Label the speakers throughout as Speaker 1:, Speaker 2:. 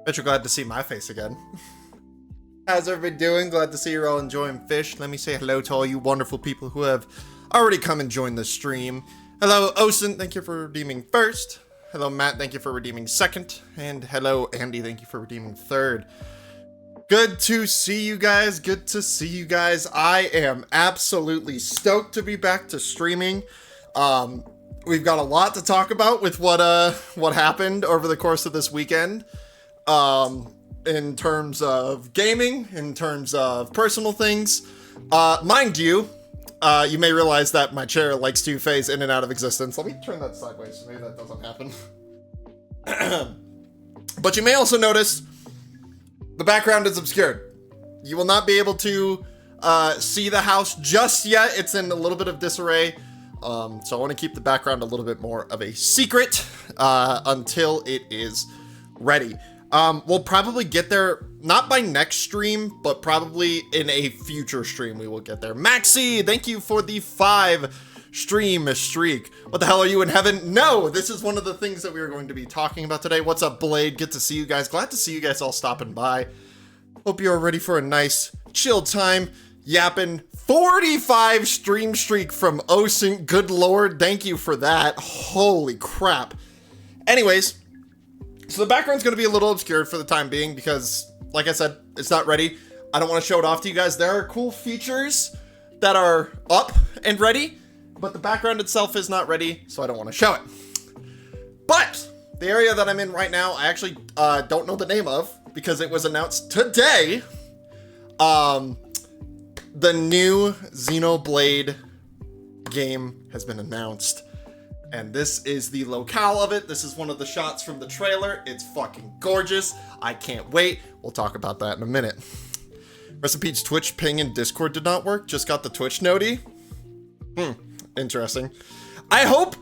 Speaker 1: Bet you're glad to see my face again. How's everybody doing? Glad to see you're all enjoying fish. Let me say hello to all you wonderful people who have already come and joined the stream. Hello, Osen, thank you for redeeming first. Hello, Matt, thank you for redeeming second. And hello, Andy, thank you for redeeming third. Good to see you guys. Good to see you guys. I am absolutely stoked to be back to streaming. We've got a lot to talk about with what happened over the course of this weekend. In terms of gaming, in terms of personal things. Mind you, you may realize that my chair likes to phase in and out of existence. Let me turn that sideways, maybe that doesn't happen. But you may also notice the background is obscured. You will not be able to see the house just yet. It's in a little bit of disarray. So I want to keep the background a little bit more of a secret until it is ready. We'll probably get there, not by next stream, but probably in a future stream we will get there. Maxi, thank you for the 5-stream streak. What the hell are you in heaven? No, this is one of the things that we are going to be talking about today. What's up, Blade? Good to see you guys. Glad to see you guys all stopping by. Hope you're ready for a nice, chill time. Yapping 45 stream streak from Osen. Good lord, thank you for that. Holy crap. Anyways, so the background's going to be a little obscured for the time being because, like I said, it's not ready. I don't want to show it off to you guys. There are cool features that are up and ready, but the background itself is not ready, so I don't want to show it. But the area that I'm in right now, I actually don't know the name of because it was announced today. The new Xenoblade game has been announced. And this is the locale of it. This is one of the shots from the trailer. It's fucking gorgeous. I can't wait. We'll talk about that in a minute. Rest in peace, Twitch ping and Discord did not work. Just got the Twitch noti. Interesting. I hope,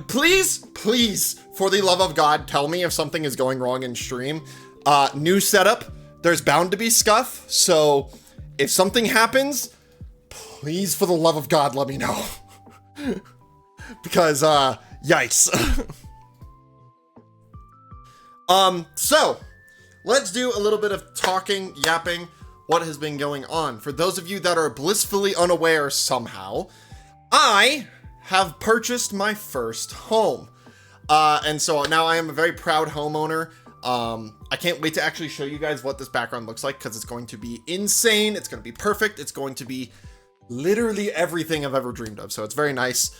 Speaker 1: please, for the love of God, tell me if something is going wrong in stream. New setup. There's bound to be scuff. So if something happens, please, for the love of God, let me know. Because, yikes. So, let's do a little bit of talking, yapping, what has been going on. For those of you that are blissfully unaware somehow, I have purchased my first home. And so now I am a very proud homeowner. I can't wait to actually show you guys what this background looks like because it's going to be insane. It's going to be perfect. It's going to be literally everything I've ever dreamed of. So it's very nice.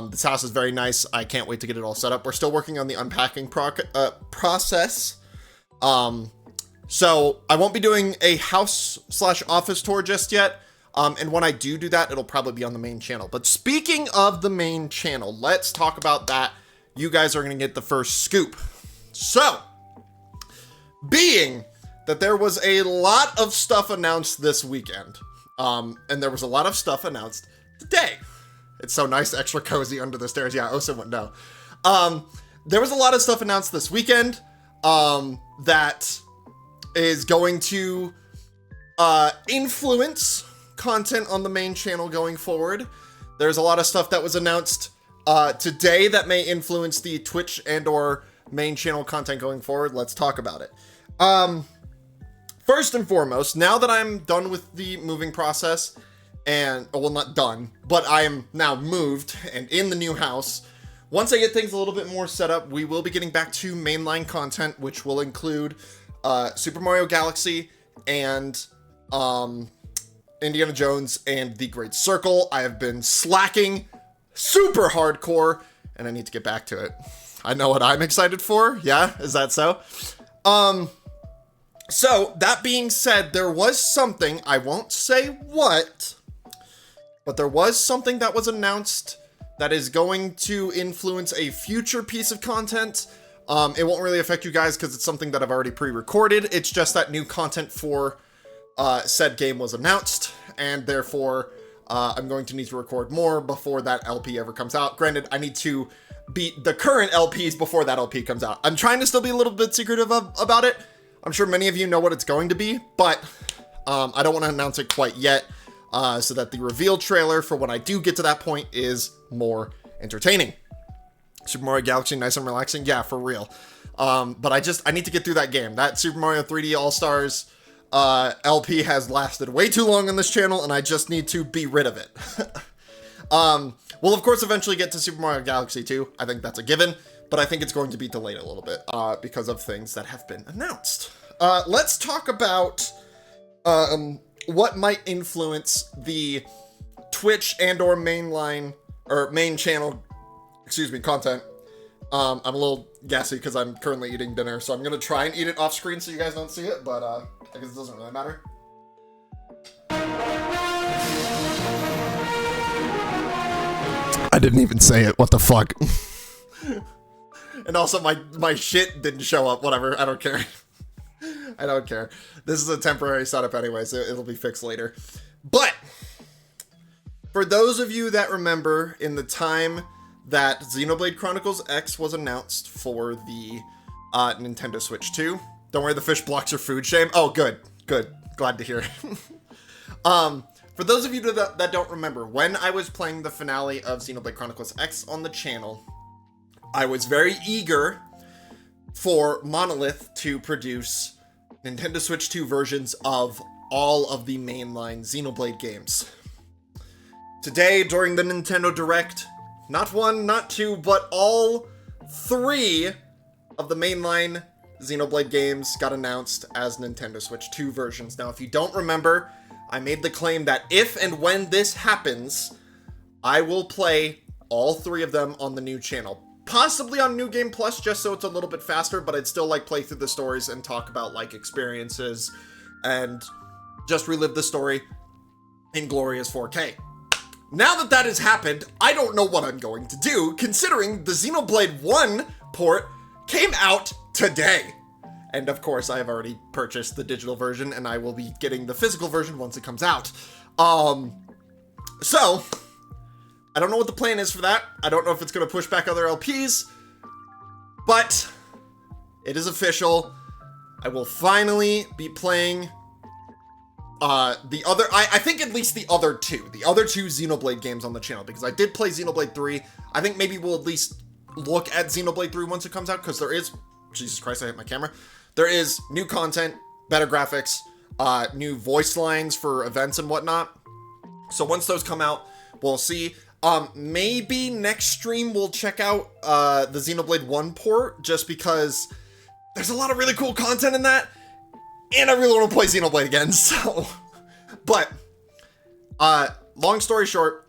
Speaker 1: This house is very nice. I can't wait to get it all set up. We're still working on the unpacking process. So I won't be doing a house/office tour just yet. And when I do that, it'll probably be on the main channel. But speaking of the main channel, let's talk about that. You guys are going to get the first scoop. So, being that there was a lot of stuff announced this weekend, and there was a lot of stuff announced today. It's so nice, extra cozy under the stairs. Yeah, Osen would know. There was a lot of stuff announced this weekend that is going to influence content on the main channel going forward. There's a lot of stuff that was announced today that may influence the Twitch and or main channel content going forward. Let's talk about it. First and foremost, now that I'm done with the moving process, and, well, not done, but I am now moved and in the new house. Once I get things a little bit more set up, we will be getting back to mainline content, which will include Super Mario Galaxy and Indiana Jones and The Great Circle. I have been slacking super hardcore, and I need to get back to it. I know what I'm excited for. Yeah, is that so? So, that being said, there was something, I won't say what, but there was something that was announced that is going to influence a future piece of content. It won't really affect you guys because it's something that I've already pre-recorded. It's just that new content for said game was announced, and therefore I'm going to need to record more before that LP ever comes out. Granted, I need to beat the current LPs before that LP comes out. I'm trying to still be a little bit secretive about it. I'm sure many of you know what it's going to be, but I don't want to announce it quite yet. So that the reveal trailer for when I do get to that point is more entertaining. Super Mario Galaxy, nice and relaxing. Yeah, for real. But I need to get through that game. That Super Mario 3D All-Stars LP has lasted way too long on this channel, and I just need to be rid of it. We'll of course eventually get to Super Mario Galaxy 2. I think that's a given, but I think it's going to be delayed a little bit because of things that have been announced. Let's talk about what might influence the Twitch and or main channel, content. I'm a little gassy because I'm currently eating dinner, so I'm gonna try and eat it off screen so you guys don't see it, but I guess it doesn't really matter. I didn't even say it, what the fuck? And also my shit didn't show up, whatever, I don't care. I don't care. This is a temporary setup anyway, so it'll be fixed later. But for those of you that remember, in the time that Xenoblade Chronicles X was announced for the Nintendo Switch 2. Don't worry, the fish blocks your food shame. Oh, good. Glad to hear. For those of you that don't remember, when I was playing the finale of Xenoblade Chronicles X on the channel, I was very eager for Monolith to produce Nintendo Switch 2 versions of all of the mainline Xenoblade games. Today, during the Nintendo Direct, not one, not two, but all 3 of the mainline Xenoblade games got announced as Nintendo Switch 2 versions. Now, if you don't remember, I made the claim that if and when this happens, I will play all 3 of them on the new channel. Possibly on New Game Plus, just so it's a little bit faster, but I'd still like play through the stories and talk about like experiences and just relive the story in glorious 4K. Now that that has happened, I don't know what I'm going to do, considering the Xenoblade 1 port came out today. And of course, I have already purchased the digital version, and I will be getting the physical version once it comes out. So, I don't know what the plan is for that. I don't know if it's going to push back other LPs, but it is official. I will finally be playing I think at least the other two Xenoblade games on the channel, because I did play Xenoblade 3. I think maybe we'll at least look at Xenoblade 3 once it comes out, because there is, Jesus Christ, I hit my camera. There is new content, better graphics, new voice lines for events and whatnot. So once those come out, we'll see. Maybe next stream we'll check out the Xenoblade 1 port, just because there's a lot of really cool content in that. And I really want to play Xenoblade again, so... But, long story short,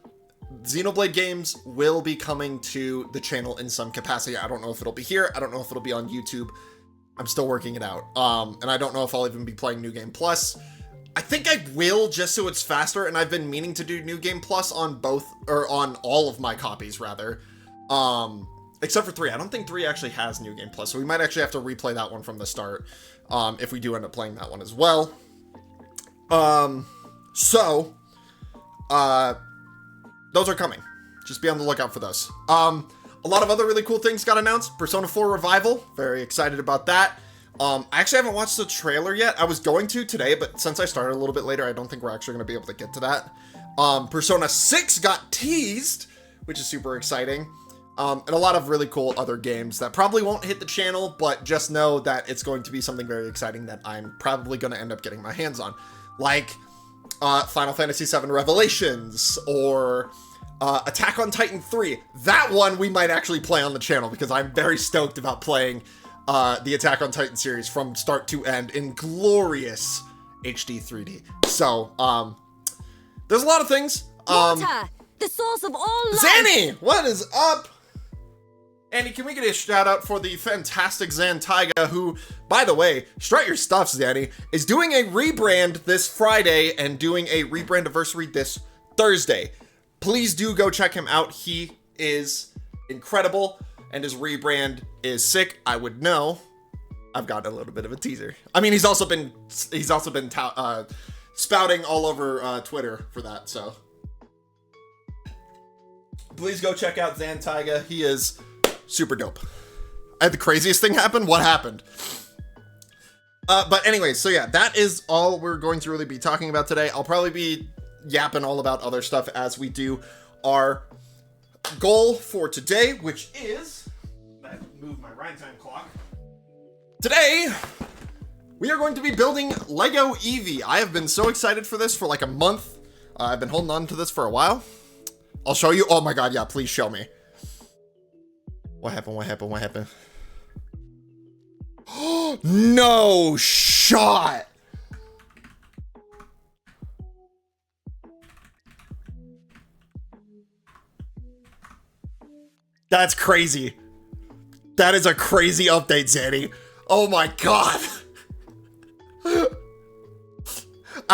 Speaker 1: Xenoblade games will be coming to the channel in some capacity. I don't know if it'll be here. I don't know if it'll be on YouTube. I'm still working it out. And I don't know if I'll even be playing New Game Plus. I think I will, just so it's faster, and I've been meaning to do New Game Plus on both, or on all of my copies, rather. Except for 3. I don't think 3 actually has New Game Plus, so we might actually have to replay that one from the start. If we do end up playing that one as well. Those are coming. Just be on the lookout for those. A lot of other really cool things got announced. Persona 4 Revival. Very excited about that. I actually haven't watched the trailer yet. I was going to today, but since I started a little bit later, I don't think we're actually going to be able to get to that. Persona 6 got teased, which is super exciting. And a lot of really cool other games that probably won't hit the channel, but just know that it's going to be something very exciting that I'm probably going to end up getting my hands on. Like, Final Fantasy VII Revelations, or Attack on Titan 3. That one we might actually play on the channel, because I'm very stoked about playing the Attack on Titan series from start to end in glorious HD 3D. So, there's a lot of things.
Speaker 2: Water, the source of all life.
Speaker 1: Zanny, what is up? Andy, can we get a shout out for the fantastic Xantaiga, who, by the way, strut your stuff, Zanny, is doing a rebrand this Friday and doing a rebrand anniversary this Thursday. Please do go check him out. He is incredible, and his rebrand is sick. I would know. I've got a little bit of a teaser. I mean, he's also been spouting all over Twitter for that, so please go check out Xantaiga. He is super dope. I had the craziest thing happen. What happened? But anyway, so yeah, that is all we're going to really be talking about today. I'll probably be yapping all about other stuff as we do our goal for today, which is, I have to move my rhyme time clock. Today, we are going to be building Lego Eevee. I have been so excited for this for like a month. I've been holding on to this for a while. I'll show you. Oh my god, yeah, please show me. What happened? What happened? What happened? No shot! That's crazy. That is a crazy update, Zanny. Oh my god. I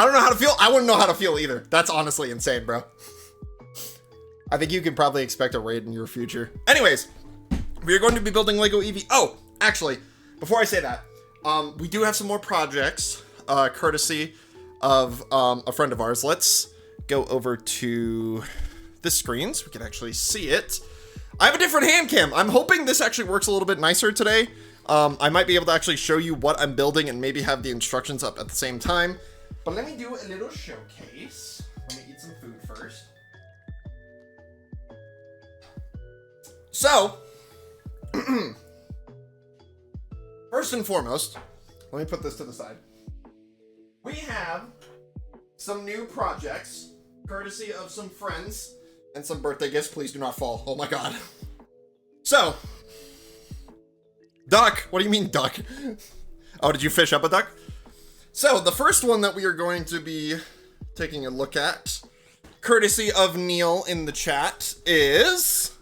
Speaker 1: don't know how to feel. I wouldn't know how to feel either. That's honestly insane, bro. I think you can probably expect a raid in your future. Anyways, we are going to be building Lego Eevee. Oh, actually, before I say that, we do have some more projects, courtesy of a friend of ours. Let's go over to the screen so we can actually see it. I have a different hand cam. I'm hoping this actually works a little bit nicer today. I might be able to actually show you what I'm building and maybe have the instructions up at the same time. But let me do a little showcase. Let me eat some food first. So, first and foremost, let me put this to the side. We have some new projects, courtesy of some friends, and some birthday gifts. Please do not fall. Oh my god. So, duck. What do you mean, duck? Oh, did you fish up a duck? So, the first one that we are going to be taking a look at, courtesy of Neil in the chat, is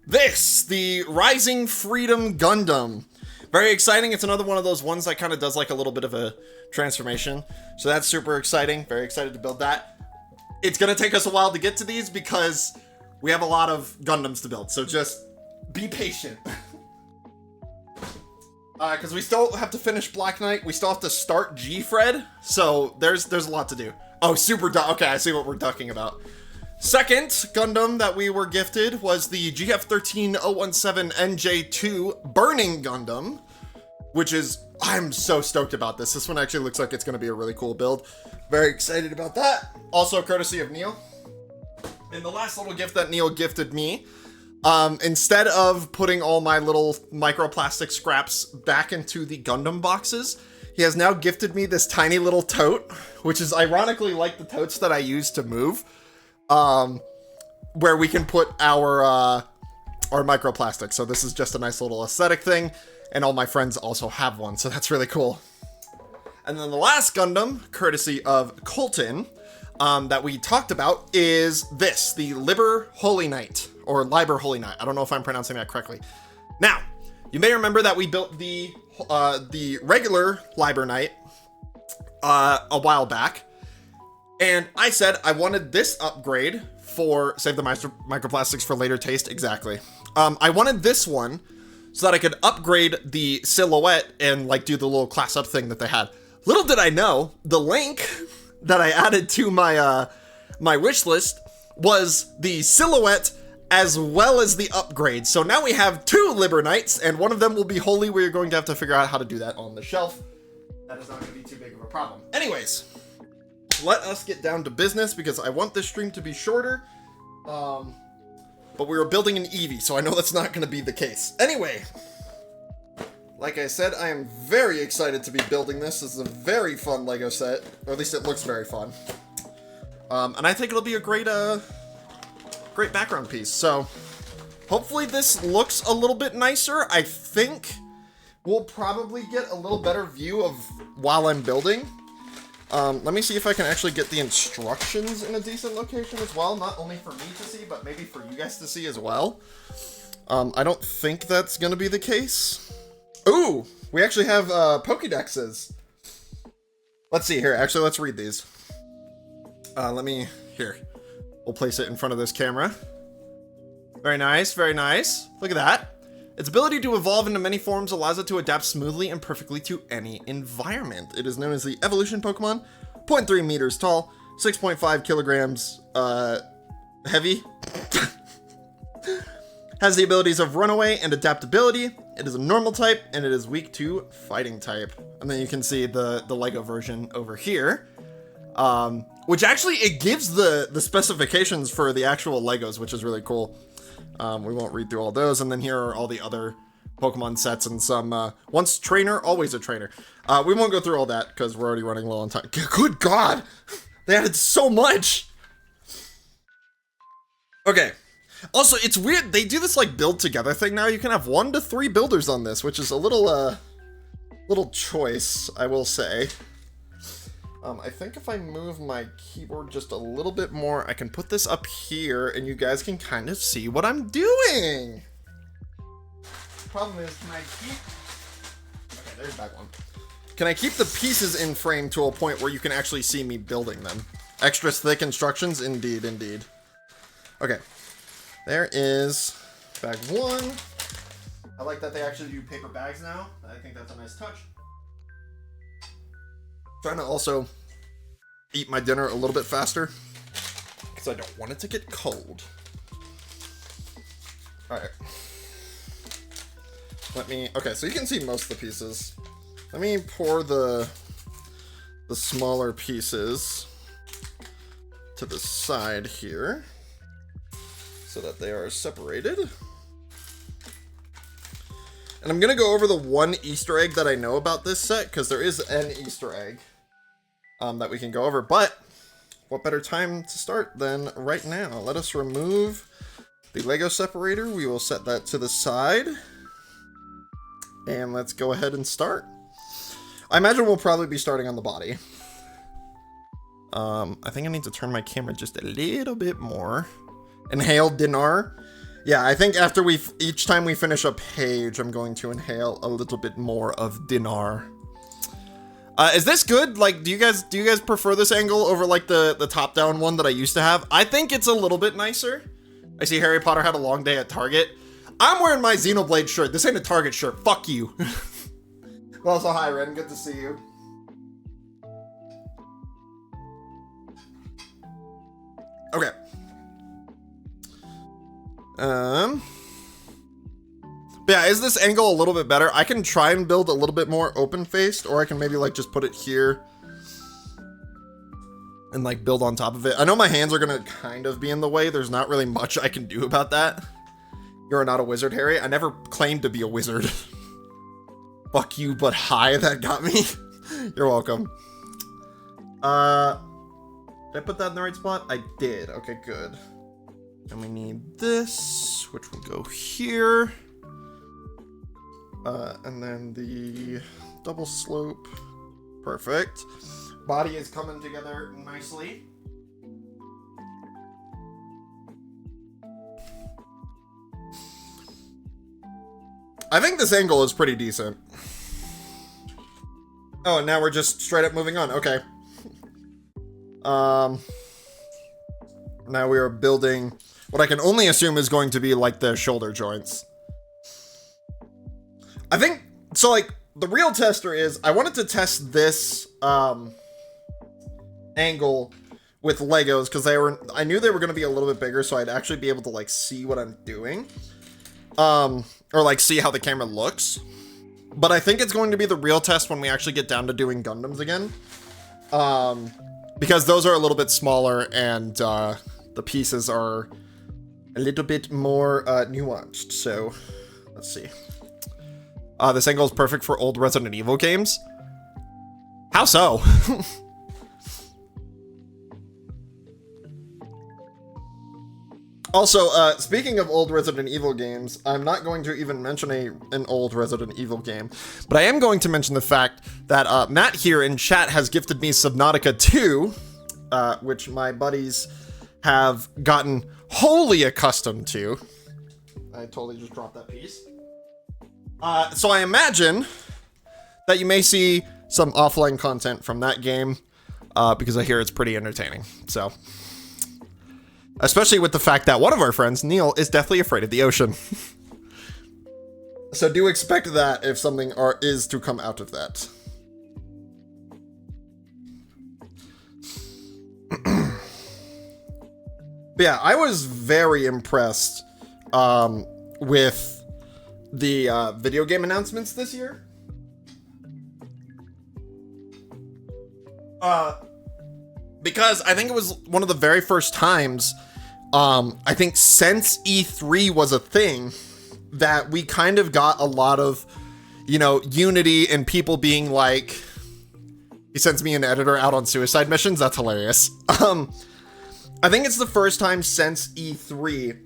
Speaker 1: this, the Rising Freedom Gundam. Very exciting. It's another one of those ones that kind of does like a little bit of a transformation. So that's super exciting. Very excited to build that. It's going to take us a while to get to these because we have a lot of Gundams to build. So just be patient. Because we still have to finish Black Knight. We still have to start G-Fred. So there's a lot to do. Oh, super duck. Okay, I see what we're ducking about. Second Gundam that we were gifted was the GF13017NJ2 Burning Gundam, which is, I'm so stoked about this. This one actually looks like it's going to be a really cool build. Very excited about that. Also courtesy of Neil. And the last little gift that Neil gifted me, instead of putting all my little microplastic scraps back into the Gundam boxes, he has now gifted me this tiny little tote, which is ironically like the totes that I use to move. Where we can put our microplastics. So this is just a nice little aesthetic thing, and all my friends also have one, so that's really cool. And then the last Gundam, courtesy of Colton, that we talked about is this, the Liber Holy Knight, or Liber Holy Knight. I don't know if I'm pronouncing that correctly. Now, you may remember that we built the regular Liber Knight a while back. And I said I wanted this upgrade for save the microplastics for later taste. Exactly. I wanted this one so that I could upgrade the silhouette and like do the little class up thing that they had. Little did I know, the link that I added to my my wish list was the silhouette as well as the upgrade. So now we have two Liber Knights, and one of them will be holy. We're going to have to figure out how to do that on the shelf. That is not going to be too big of a problem. Anyways, let us get down to business because I want this stream to be shorter. But we were building an Eevee, so I know that's not going to be the case. Anyway, like I said, I am very excited to be building this. This is a very fun Lego set, or at least it looks very fun. And I think it'll be a great, great background piece. So hopefully this looks a little bit nicer. I think we'll probably get a little better view of while I'm building. Let me see if I can actually get the instructions in a decent location as well. Not only for me to see, but maybe for you guys to see as well. I don't think that's going to be the case. Ooh, we actually have Pokédexes. Let's see here. Actually, let's read these. Here. We'll place it in front of this camera. Very nice, very nice. Look at that. Its ability to evolve into many forms allows it to adapt smoothly and perfectly to any environment. It is known as the Evolution Pokemon, 0.3 meters tall, 6.5 kilograms heavy. Has the abilities of Runaway and Adaptability. It is a normal type, and it is weak to Fighting type. And then you can see the Lego version over here. Which actually, it gives the specifications for the actual Legos, which is really cool. We won't read through all those, and then here are all the other Pokemon sets and some, once trainer, always a trainer. We won't go through all that because we're already running low on time. Good God! They added so much! Okay. Also, it's weird, they do this, like, build together thing now. You can have 1 to 3 builders on this, which is a little choice, I will say. I think if I move my keyboard just a little bit more, I can put this up here, and you guys can kind of see what I'm doing. Problem is, can I keep... Okay, there's back one. Can I keep the pieces in frame to a point where you can actually see me building them? Extra thick instructions? Indeed, indeed. Okay. There is bag 1. I like that they actually do paper bags now. I think that's a nice touch. Trying to also eat my dinner a little bit faster because I don't want it to get cold. All right. Okay, so you can see most of the pieces. Let me pour the smaller pieces to the side here so that they are separated. And I'm gonna go over the one Easter egg that I know about this set, because there is an Easter egg that we can go over, but what better time to start than right now? Let us remove the Lego separator. We will set that to the side. And let's go ahead and start. I imagine we'll probably be starting on the body. I think I need to turn my camera just a little bit more. Inhale dinar. Yeah, I think after each time we finish a page, I'm going to inhale a little bit more of dinar. Is this good? Like, do you guys prefer this angle over like the top-down one that I used to have? I think it's a little bit nicer. I see Harry Potter had a long day at Target. I'm wearing my Xenoblade shirt. This ain't a Target shirt. Fuck you. Well, also, hi, Ren. Good to see you. Okay. But yeah, is this angle a little bit better? I can try and build a little bit more open-faced, or I can maybe like just put it here and like build on top of it. I know my hands are gonna kind of be in the way. There's not really much I can do about that. You're not a wizard, Harry. I never claimed to be a wizard. Fuck you, but hi, that got me. You're welcome. Did I put that in the right spot? I did. Okay, good. And we need this, which will go here. And then the double slope. Perfect. Body is coming together nicely. I think this angle is pretty decent. Oh, and now we're just straight up moving on. Okay. Now we are building what I can only assume is going to be like the shoulder joints. I think, so like, the real tester is, I wanted to test this, angle with Legos, because I knew they were going to be a little bit bigger, so I'd actually be able to, like, see what I'm doing. Or, like, see how the camera looks. But I think it's going to be the real test when we actually get down to doing Gundams again. Because those are a little bit smaller, and, the pieces are a little bit more, nuanced, so, let's see. This angle is perfect for old Resident Evil games. How so? Also, speaking of old Resident Evil games, I'm not going to even mention an old Resident Evil game, but I am going to mention the fact that Matt here in chat has gifted me Subnautica 2, which my buddies have gotten wholly accustomed to. I totally just dropped that piece. So I imagine that you may see some offline content from that game, because I hear it's pretty entertaining, so. Especially with the fact that one of our friends, Neil, is deathly afraid of the ocean. So do expect that if something is to come out of that. But yeah, I was very impressed with the video game announcements this year. Because I think it was one of the very first times, I think since E3 was a thing, that we kind of got a lot of, you know, unity and people being like, he sends me an editor out on suicide missions. That's hilarious. I think it's the first time since E3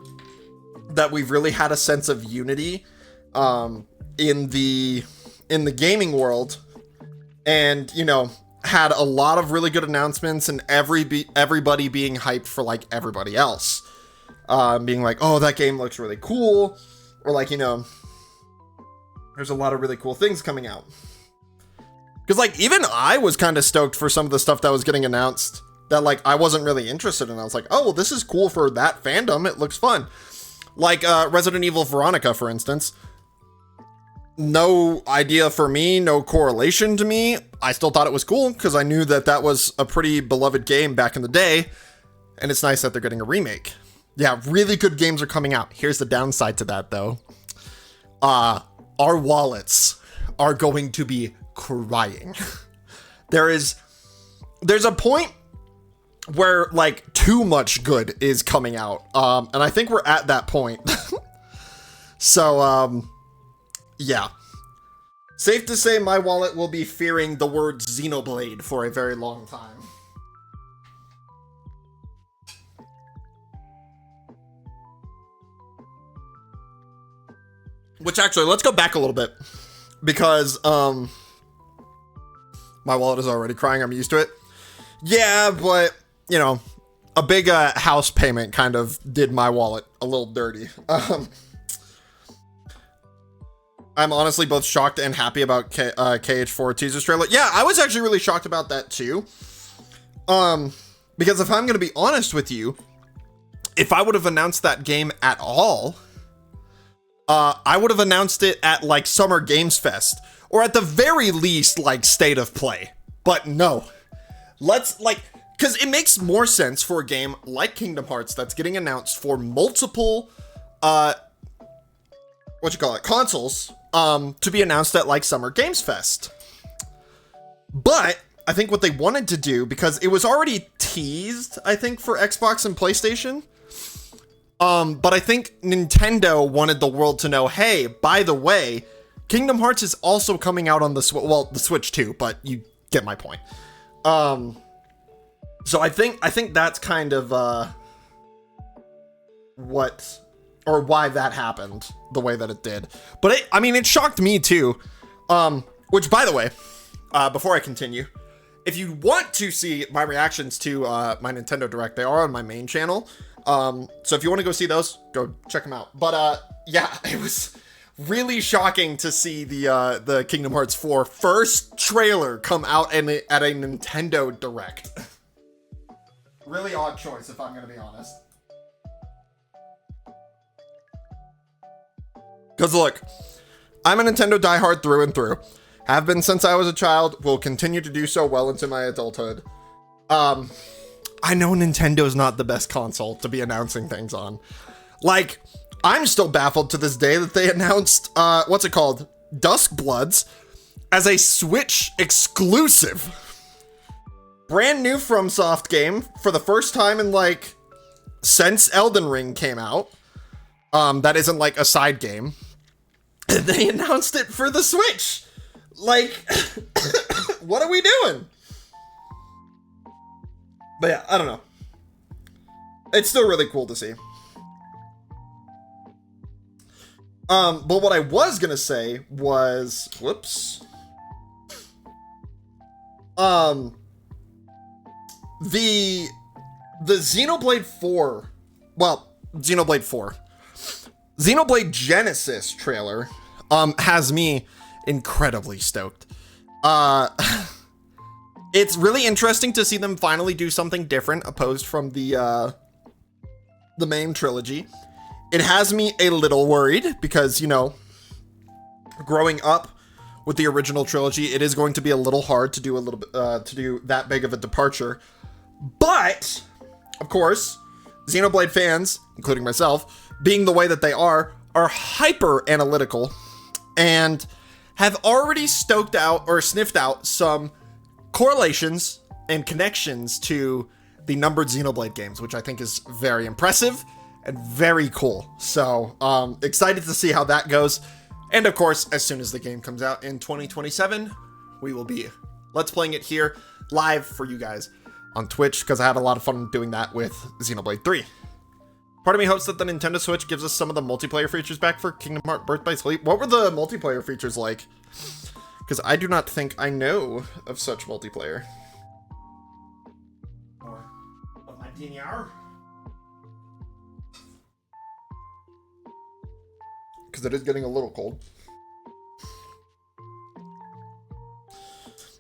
Speaker 1: that we've really had a sense of unity in the gaming world, and, you know, had a lot of really good announcements, and everybody being hyped for like everybody else, being like, oh, that game looks really cool, or like, you know, there's a lot of really cool things coming out. Because like even I was kind of stoked for some of the stuff that was getting announced that like I wasn't really interested in. I was like, oh, well, this is cool for that fandom, it looks fun. Like Resident Evil Veronica, for instance. No idea for me, no correlation to me. I still thought it was cool because I knew that that was a pretty beloved game back in the day, and it's nice that they're getting a remake. Yeah, really good games are coming out. Here's the downside to that, though. Our wallets are going to be crying. There's a point where like too much good is coming out, and I think we're at that point. So yeah, safe to say my wallet will be fearing the word Xenoblade for a very long time. Which actually, let's go back a little bit, because my wallet is already crying. I'm used to it. Yeah, but you know, a big house payment kind of did my wallet a little dirty. I'm honestly both shocked and happy about KH4 teaser trailer. Yeah, I was actually really shocked about that too. Because if I'm going to be honest with you, if I would have announced that game at all, I would have announced it at like Summer Games Fest, or at the very least like State of Play. But no, let's like, because it makes more sense for a game like Kingdom Hearts that's getting announced for multiple, consoles, to be announced at like Summer Games Fest. But I think what they wanted to do, because it was already teased, I think, for Xbox and PlayStation. But I think Nintendo wanted the world to know, hey, by the way, Kingdom Hearts is also coming out on the Switch too, but you get my point. So I think that's kind of why that happened the way that it did. But it shocked me too. Which, by the way, before I continue, if you want to see my reactions to my Nintendo Direct, they are on my main channel. So if you want to go see those, go check them out. But yeah, it was really shocking to see the Kingdom Hearts 4 first trailer come out at a Nintendo Direct. Really odd choice, if I'm going to be honest. Because look, I'm a Nintendo diehard through and through. Have been since I was a child, will continue to do so well into my adulthood. I know Nintendo's not the best console to be announcing things on. Like, I'm still baffled to this day that they announced, Dusk Bloods, as a Switch exclusive. Brand new FromSoft game for the first time in, like, since Elden Ring came out. That isn't, like, a side game. And they announced it for the Switch. Like, what are we doing? But yeah, I don't know. It's still really cool to see. But what I was gonna say was, whoops. The Xenoblade 4, Xenoblade 4. Xenoblade Genesis trailer, has me incredibly stoked. It's really interesting to see them finally do something different opposed from the main trilogy. It has me a little worried because, you know, growing up with the original trilogy, it is going to be a little hard to do to do that big of a departure. But of course, Xenoblade fans, including myself, being the way that they are hyper analytical and have already sniffed out some correlations and connections to the numbered Xenoblade games, which I think is very impressive and very cool. So excited to see how that goes. And of course, as soon as the game comes out in 2027, we will be let's playing it here live for you guys on Twitch, because I had a lot of fun doing that with Xenoblade 3. Part of me hopes that the Nintendo Switch gives us some of the multiplayer features back for Kingdom Hearts Birth by Sleep. What were the multiplayer features like? Because I do not think I know of such multiplayer. Or of my DNR. Because it is getting a little cold.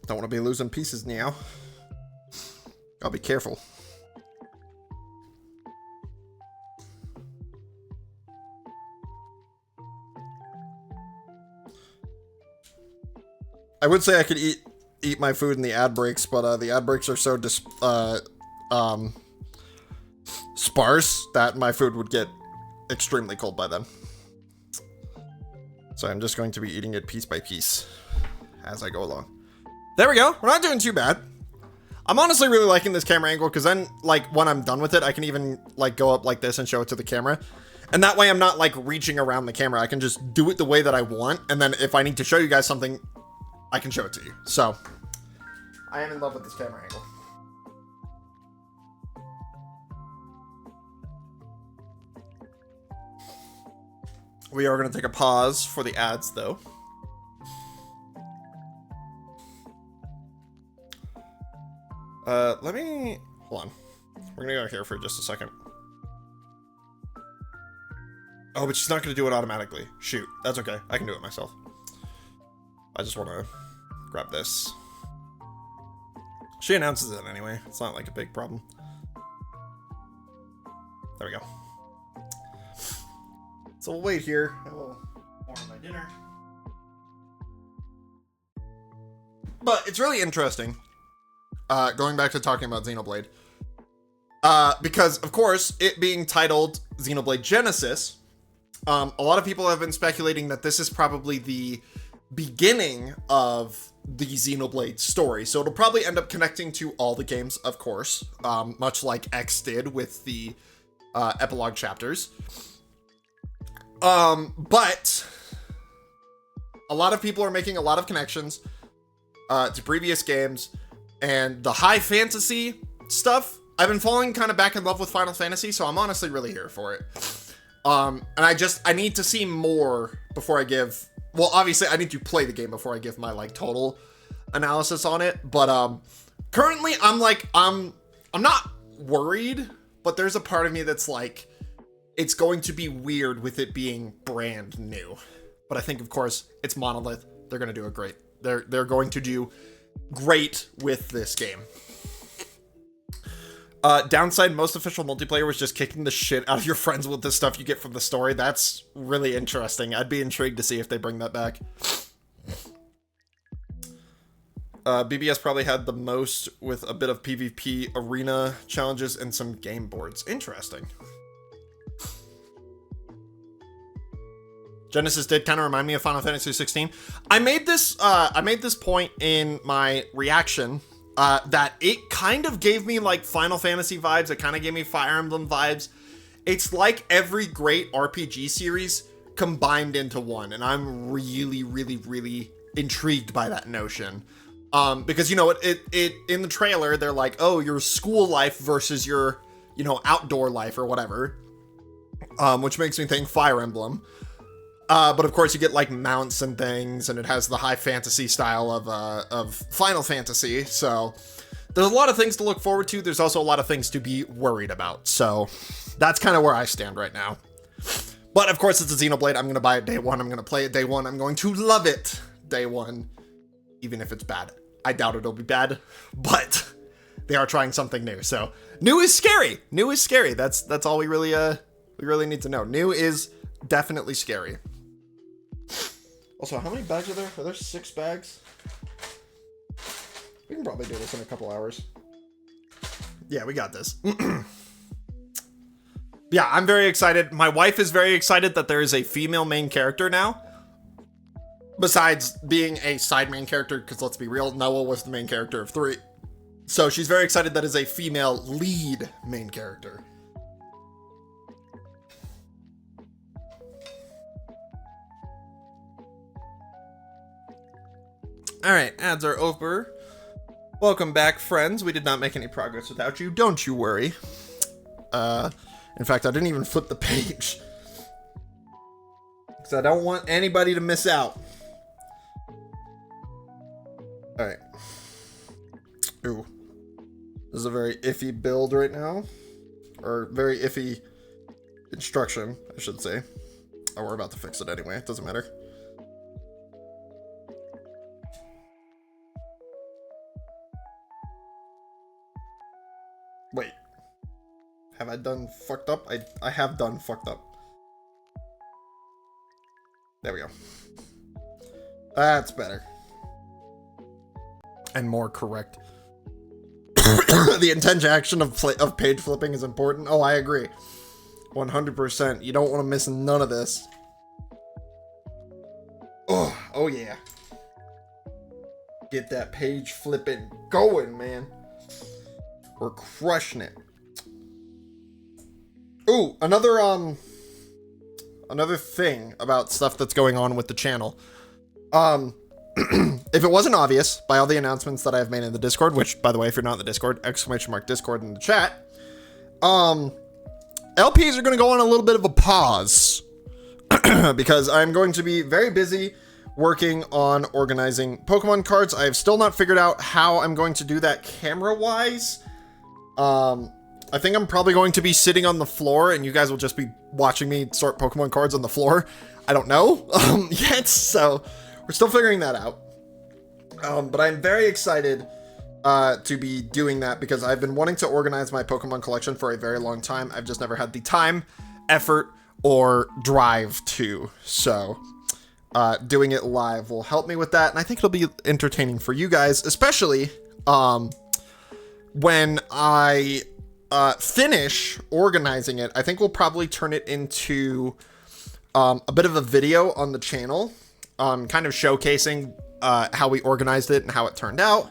Speaker 1: Don't want to be losing pieces now. I'll be careful. I would say I could eat my food in the ad breaks, but the ad breaks are so sparse that my food would get extremely cold by then. So I'm just going to be eating it piece by piece as I go along. There we go. We're not doing too bad. I'm honestly really liking this camera angle, because then, like, when I'm done with it, I can even, like, go up like this and show it to the camera. And that way I'm not, like, reaching around the camera. I can just do it the way that I want, and then if I need to show you guys something, I can show it to you. So, I am in love with this camera angle. We are going to take a pause for the ads, though. Hold on. We're going to go here for just a second. Oh, but she's not going to do it automatically. Shoot, that's okay. I can do it myself. I just want to grab this. She announces it anyway. It's not like a big problem. There we go. So we'll wait here. I will warm my dinner. But it's really interesting. Going back to talking about Xenoblade. Because, of course, it being titled Xenoblade Genesis, a lot of people have been speculating that this is probably the beginning of the Xenoblade story. So it'll probably end up connecting to all the games, of course, much like X did with the epilogue chapters. But a lot of people are making a lot of connections to previous games, and the high fantasy stuff. I've been falling kind of back in love with Final Fantasy, so I'm honestly really here for it. And I need to see more before I give, well, obviously I need to play the game before I give my, like, total analysis on it. But, currently I'm not worried, but there's a part of me that's like, it's going to be weird with it being brand new. But I think, of course, it's Monolith. They're going to do a great, they're going to do great with this game. Downside, most official multiplayer was just kicking the shit out of your friends with the stuff you get from the story. That's really interesting. I'd be intrigued to see if they bring that back. BBS probably had the most, with a bit of PvP arena challenges and some game boards. Interesting. Genesis did kind of remind me of Final Fantasy 16. I made this point in my reaction, that it kind of gave me, like, Final Fantasy vibes. It kind of gave me Fire Emblem vibes. It's like every great RPG series combined into one, and I'm really, really, really intrigued by that notion. Because, you know, it in the trailer, they're like, oh, your school life versus your, you know, outdoor life or whatever, which makes me think Fire Emblem. But of course you get, like, mounts and things, and it has the high fantasy style of Final Fantasy. So there's a lot of things to look forward to. There's also a lot of things to be worried about. So that's kind of where I stand right now. But of course it's a Xenoblade. I'm going to buy it day one. I'm going to play it day one. I'm going to love it day one, even if it's bad. I doubt it'll be bad, but they are trying something new. So new is scary. New is scary. That's all we really need to know. New is definitely scary. Also, how many bags are there? Are there 6 bags? We can probably do this in a couple hours. Yeah, we got this. Yeah, I'm very excited. My wife is very excited that there is a female main character now. Besides being a side main character, because let's be real, Noah was the main character of 3. So she's very excited that is a female lead main character. Alright, ads are over. Welcome back, friends. We did not make any progress without you. Don't you worry. In fact, I didn't even flip the page. Because I don't want anybody to miss out. Alright. Ooh. This is a very iffy build right now. Or very iffy instruction, I should say. Oh, we're about to fix it anyway. It doesn't matter. Wait. Have I done fucked up? I have done fucked up. There we go. That's better. And more correct. The intent action of page flipping is important. Oh, I agree. 100%. You don't want to miss none of this. Oh yeah. Get that page flipping going, man. We're crushing it. Ooh, another thing about stuff that's going on with the channel. If it wasn't obvious by all the announcements that I've made in the Discord, which, by the way, if you're not in the Discord, !Discord in the chat. LPs are going to go on a little bit of a pause because I'm going to be very busy working on organizing Pokemon cards. I have still not figured out how I'm going to do that camera-wise. I think I'm probably going to be sitting on the floor and you guys will just be watching me sort Pokemon cards on the floor. I don't know yet, so we're still figuring that out. But I'm very excited to be doing that because I've been wanting to organize my Pokemon collection for a very long time. I've just never had the time, effort, or drive to. So doing it live will help me with that. And I think it'll be entertaining for you guys, especially when I finish organizing it. I think we'll probably turn it into a bit of a video on the channel, kind of showcasing how we organized it and how it turned out.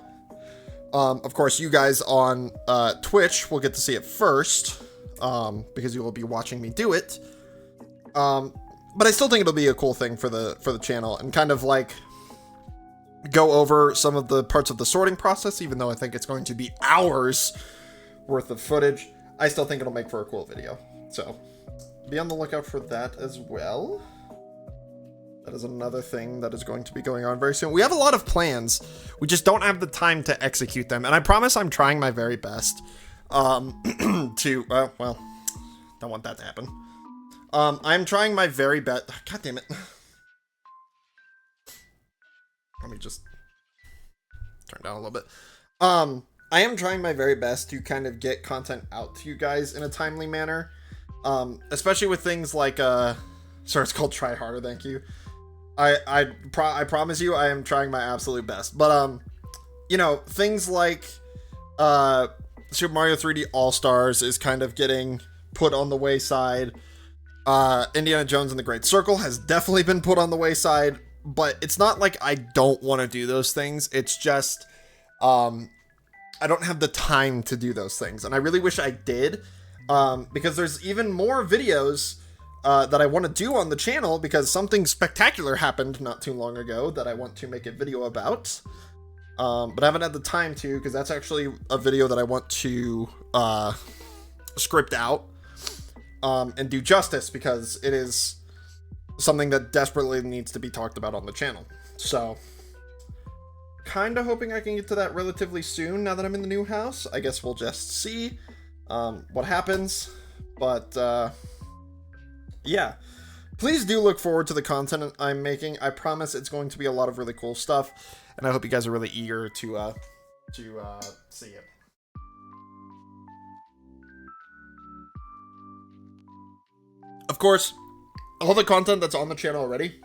Speaker 1: Of course, you guys on Twitch will get to see it first, because you will be watching me do it. But I still think it'll be a cool thing for the channel and kind of like go over some of the parts of the sorting process, even though I think it's going to be hours worth of footage. I still think it'll make for a cool video. So be on the lookout for that as well. That is another thing that is going to be going on very soon. We have a lot of plans. We just don't have the time to execute them. And I promise I'm trying my very best to, well, don't want that to happen. I'm trying my very best. God damn it. Let me just turn down a little bit. I am trying my very best to kind of get content out to you guys in a timely manner. Especially with things like, sorry, it's called Try Harder, thank you. I promise you I am trying my absolute best. But, you know, things like, Super Mario 3D All-Stars is kind of getting put on the wayside. Indiana Jones and the Great Circle has definitely been put on the wayside, but it's not like I don't want to do those things. It's just, I don't have the time to do those things. And I really wish I did, because there's even more videos that I want to do on the channel because something spectacular happened not too long ago that I want to make a video about. But I haven't had the time to, because that's actually a video that I want to script out and do justice, because it is something that desperately needs to be talked about on the channel. So, kind of hoping I can get to that relatively soon now that I'm in the new house. I guess we'll just see what happens. But, yeah. Please do look forward to the content I'm making. I promise it's going to be a lot of really cool stuff, and I hope you guys are really eager to see it. Of course, all the content that's on the channel already,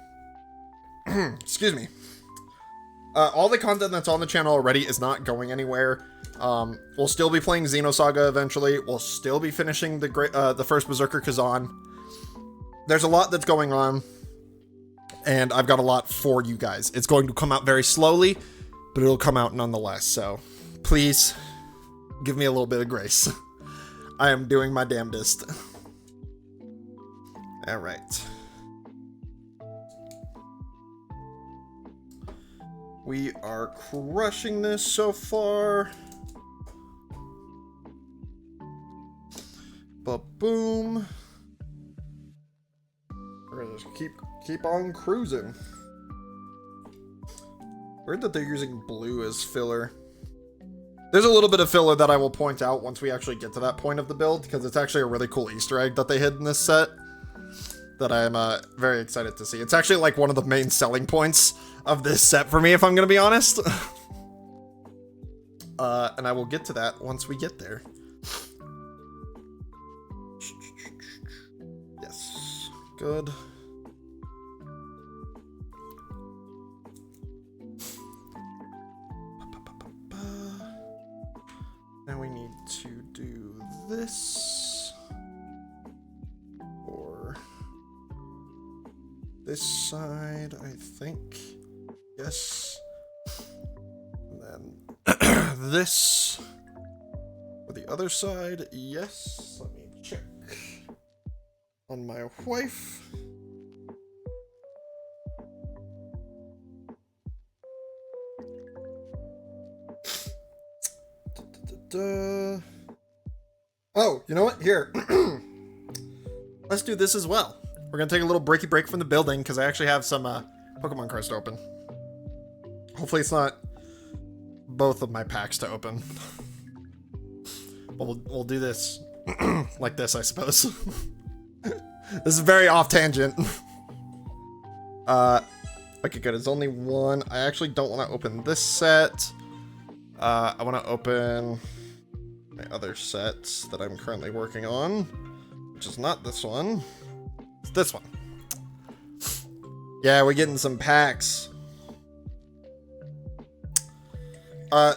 Speaker 1: excuse me, all the content that's on the channel already is not going anywhere. We'll still be playing Xenosaga eventually. We'll still be finishing the first Berserker Kazan. There's a lot that's going on, and I've got a lot for you guys. It's going to come out very slowly, but it'll come out nonetheless. So please give me a little bit of grace. I am doing my damnedest. All right. We are crushing this so far. Ba-boom. We're gonna just keep on cruising. Weird that they're using blue as filler. There's a little bit of filler that I will point out once we actually get to that point of the build, because it's actually a really cool Easter egg that they hid in this set that I'm very excited to see. It's actually like one of the main selling points of this set for me, if I'm gonna be honest. And I will get to that once we get there. Yes, good. Now we need to do this for this side, I think. Yes. And then this for the other side. Yes. Let me check on my wife. Oh, you know what? Here. Let's do this as well. We're gonna take a little breaky break from the building because I actually have some Pokemon cards to open. Hopefully it's not both of my packs to open. But we'll do this like this, I suppose. This is very off tangent. Okay, good. It's only one. I actually don't want to open this set. I want to open my other sets that I'm currently working on, which is not this one. It's this one. Yeah, we're getting some packs.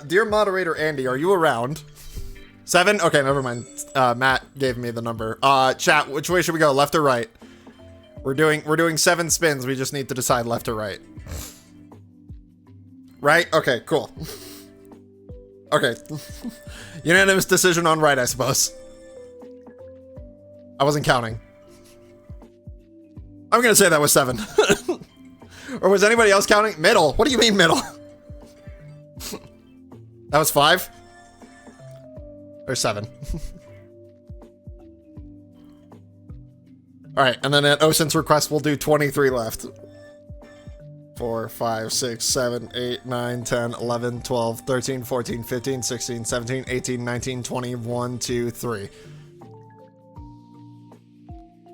Speaker 1: Dear moderator Andy, are you around? 7? Okay, never mind. Matt gave me the number. Chat, which way should we go? Left or right? We're doing 7 spins. We just need to decide left or right. Right? Okay, cool. Okay. Unanimous decision on right, I suppose. I wasn't counting. I'm gonna say that was 7. Or was anybody else counting? Middle. What do you mean middle? That was 5? Or 7? Alright, and then at Osin's request, we'll do 23 left. 4, 5, 6, 7, 8, 9, 10, 11, 12, 13, 14, 15, 16, 17, 18, 19, 20, 1, 2, 3.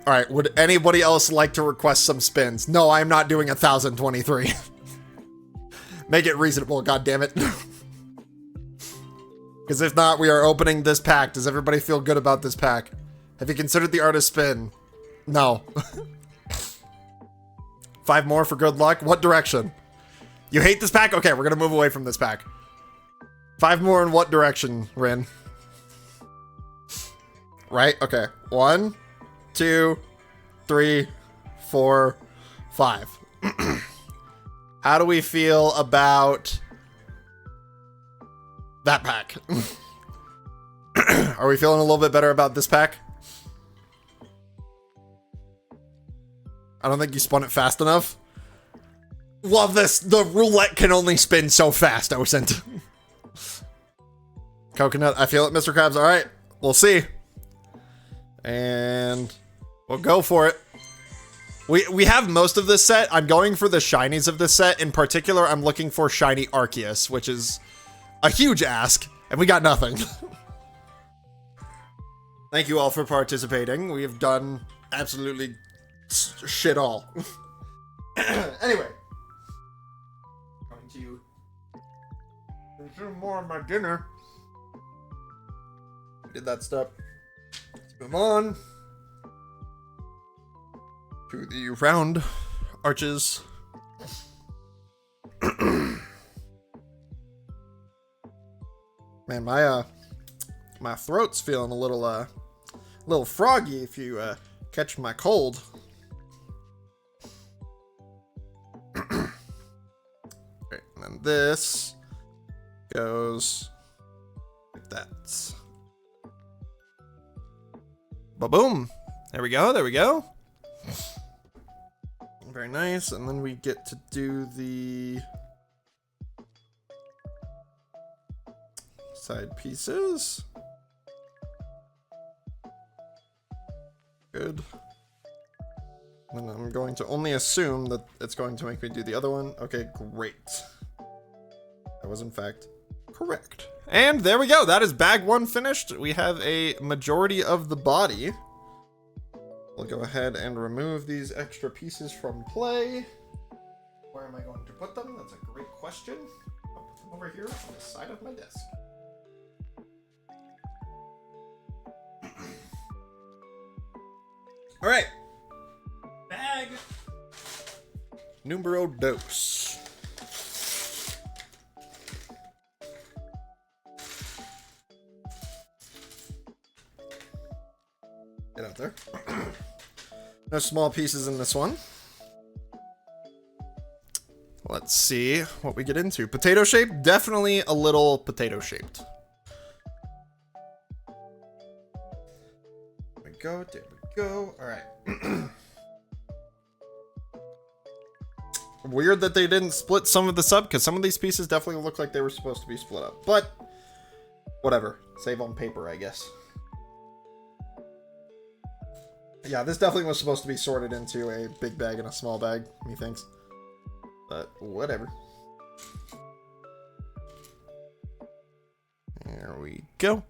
Speaker 1: Alright, would anybody else like to request some spins? No, I'm not doing 1,023. Make it reasonable, goddammit. Because if not, we are opening this pack. Does everybody feel good about this pack? Have you considered the artist spin? No. 5 more for good luck? What direction? You hate this pack? Okay, we're gonna move away from this pack. 5 more in what direction, Rin? Right? Okay. 1, 2, 3, 4, 5. How do we feel about that pack? Are we feeling a little bit better about this pack? I don't think you spun it fast enough. Love this. The roulette can only spin so fast, Osint. Coconut, I feel it, Mr. Krabs. All right, we'll see. And we'll go for it. We have most of this set. I'm going for the shinies of this set. In particular, I'm looking for shiny Arceus, which is a huge ask, and we got nothing. Thank you all for participating. We have done absolutely shit all. Anyway. Going to consume more of my dinner. Did that step. Let's move on to the round arches. Man, my throat's feeling a little froggy if you catch my cold. Okay, and then this goes like that. Ba-boom. There we go, there we go. Very nice, and then we get to do the side pieces. Good. And I'm going to only assume that it's going to make me do the other one. Okay, great. That was in fact correct. And there we go. That is bag 1 finished. We have a majority of the body. We'll go ahead and remove these extra pieces from play. Where am I going to put them? That's a great question. I'll put them over here on the side of my desk. All right. Bag numero dos. Get out there. No small pieces in this one. Let's see what we get into. Potato shaped, definitely a little potato shaped. There we go, there we go. All right. Weird that they didn't split some of this up, because some of these pieces definitely look like they were supposed to be split up. But whatever. Save on paper, I guess. Yeah, this definitely was supposed to be sorted into a big bag and a small bag, methinks. But whatever. There we go.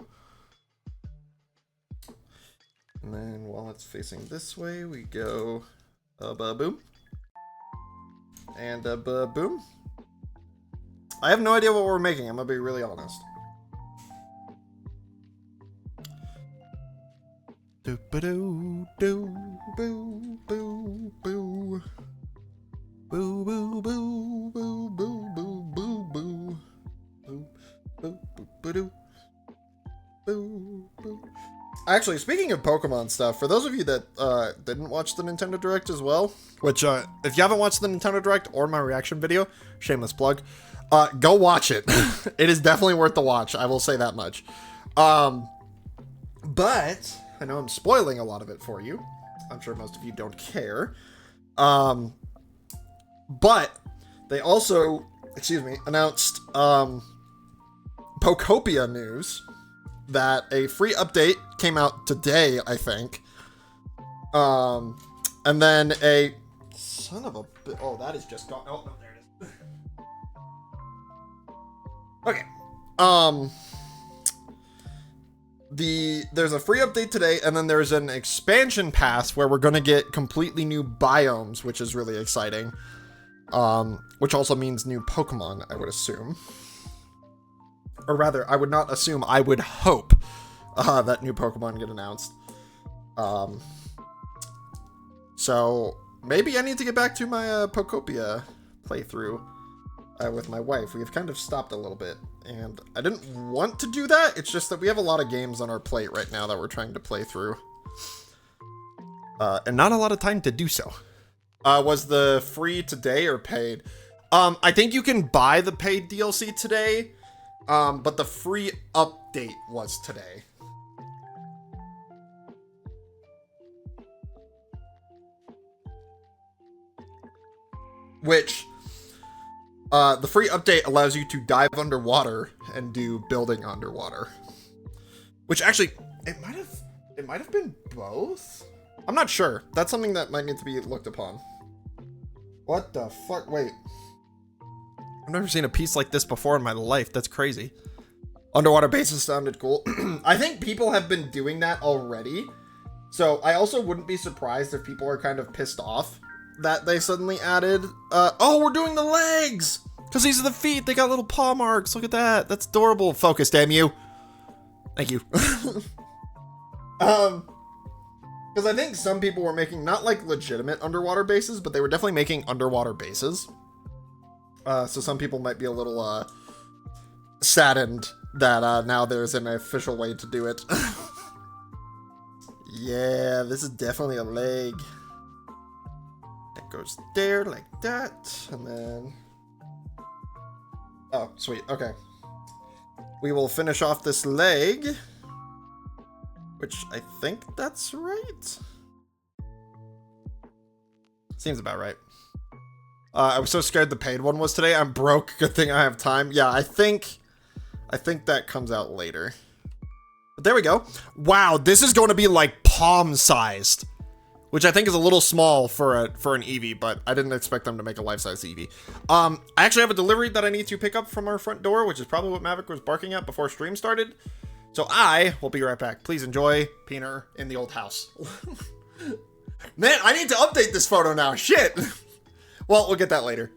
Speaker 1: And then while it's facing this way, we go ba-boom. And ba-boom. I have no idea what we're making, I'm gonna be really honest. Do-ba-doo, do-boo-boo-boo-boo. Boo boo boo boo boo boo boo boo. Boo boo boo boo boo boo. Actually, speaking of Pokemon stuff, for those of you that didn't watch the Nintendo Direct as well, which if you haven't watched the Nintendo Direct or my reaction video, shameless plug, go watch it. It is definitely worth the watch. I will say that much. But I know I'm spoiling a lot of it for you. I'm sure most of you don't care. But they also, announced Pokopia news that a free update came out today, I think. And then a son of a oh, that is just gone. Oh no, there it is. Okay. There's a free update today, and then there's an expansion pass where we're gonna get completely new biomes, which is really exciting. Which also means new Pokemon, I would assume. Or rather, I would not assume, I would hope that new Pokemon get announced. So maybe I need to get back to my Pokopia playthrough with my wife. We've kind of stopped a little bit, and I didn't want to do that. It's just that we have a lot of games on our plate right now that we're trying to play through. And not a lot of time to do so. Was the free today or paid? I think you can buy the paid DLC today, but the free update was today. Which, the free update allows you to dive underwater and do building underwater. Which actually, it might have been both? I'm not sure. That's something that might need to be looked upon. What the fuck? Wait. I've never seen a piece like this before in my life. That's crazy. Underwater bases sounded cool. I think people have been doing that already. So I also wouldn't be surprised if people are kind of pissed off that they suddenly added, oh, we're doing the legs! Because these are the feet. They got little paw marks. Look at that. That's adorable. Focus, damn you. Thank you. Because I think some people were making not like legitimate underwater bases, but they were definitely making underwater bases. So some people might be a little saddened that now there's an official way to do it. Yeah, this is definitely a leg. It goes there like that, and then... Oh, sweet, okay. We will finish off this leg. Which I think that's right. Seems about right. I was so scared the paid one was today. I'm broke. Good thing I have time. Yeah, I think I think that comes out later. But there we go. Wow, this is going to be like palm-sized, which I think is a little small for an Eevee, but I didn't expect them to make a life-size Eevee. I actually have a delivery that I need to pick up from our front door, which is probably what Maverick was barking at before stream started. So I will be right back. Please enjoy Peener in the old house. Man, I need to update this photo now. Shit. Well, we'll get that later.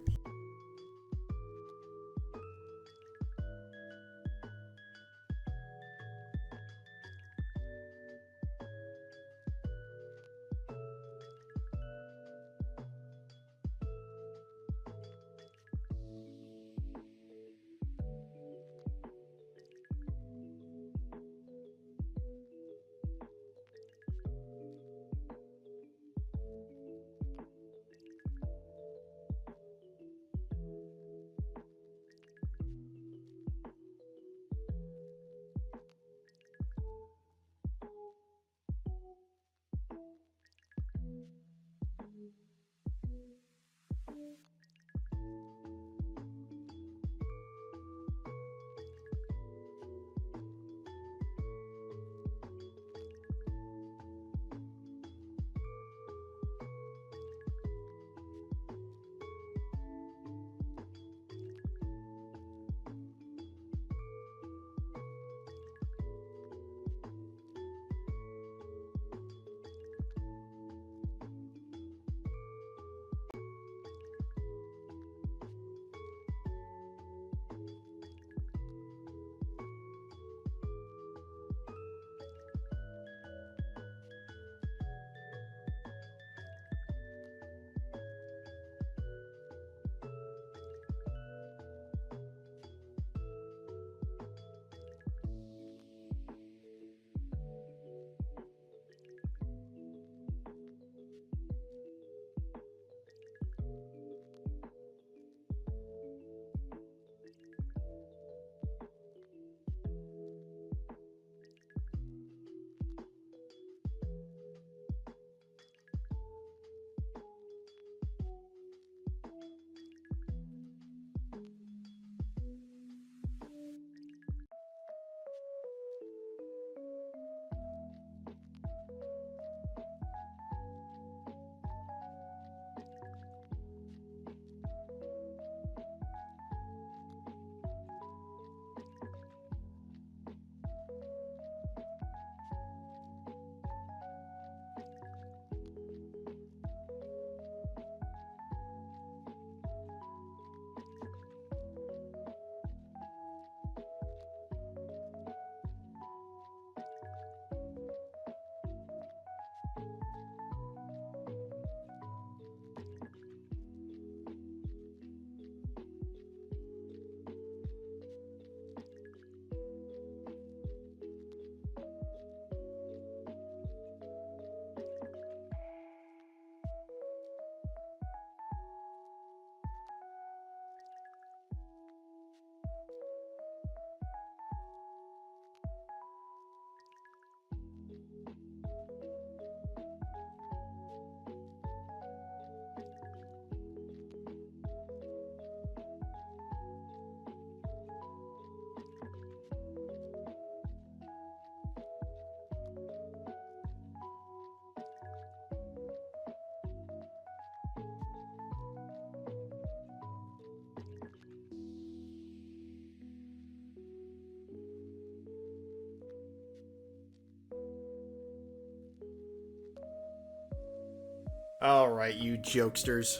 Speaker 1: All right, you jokesters.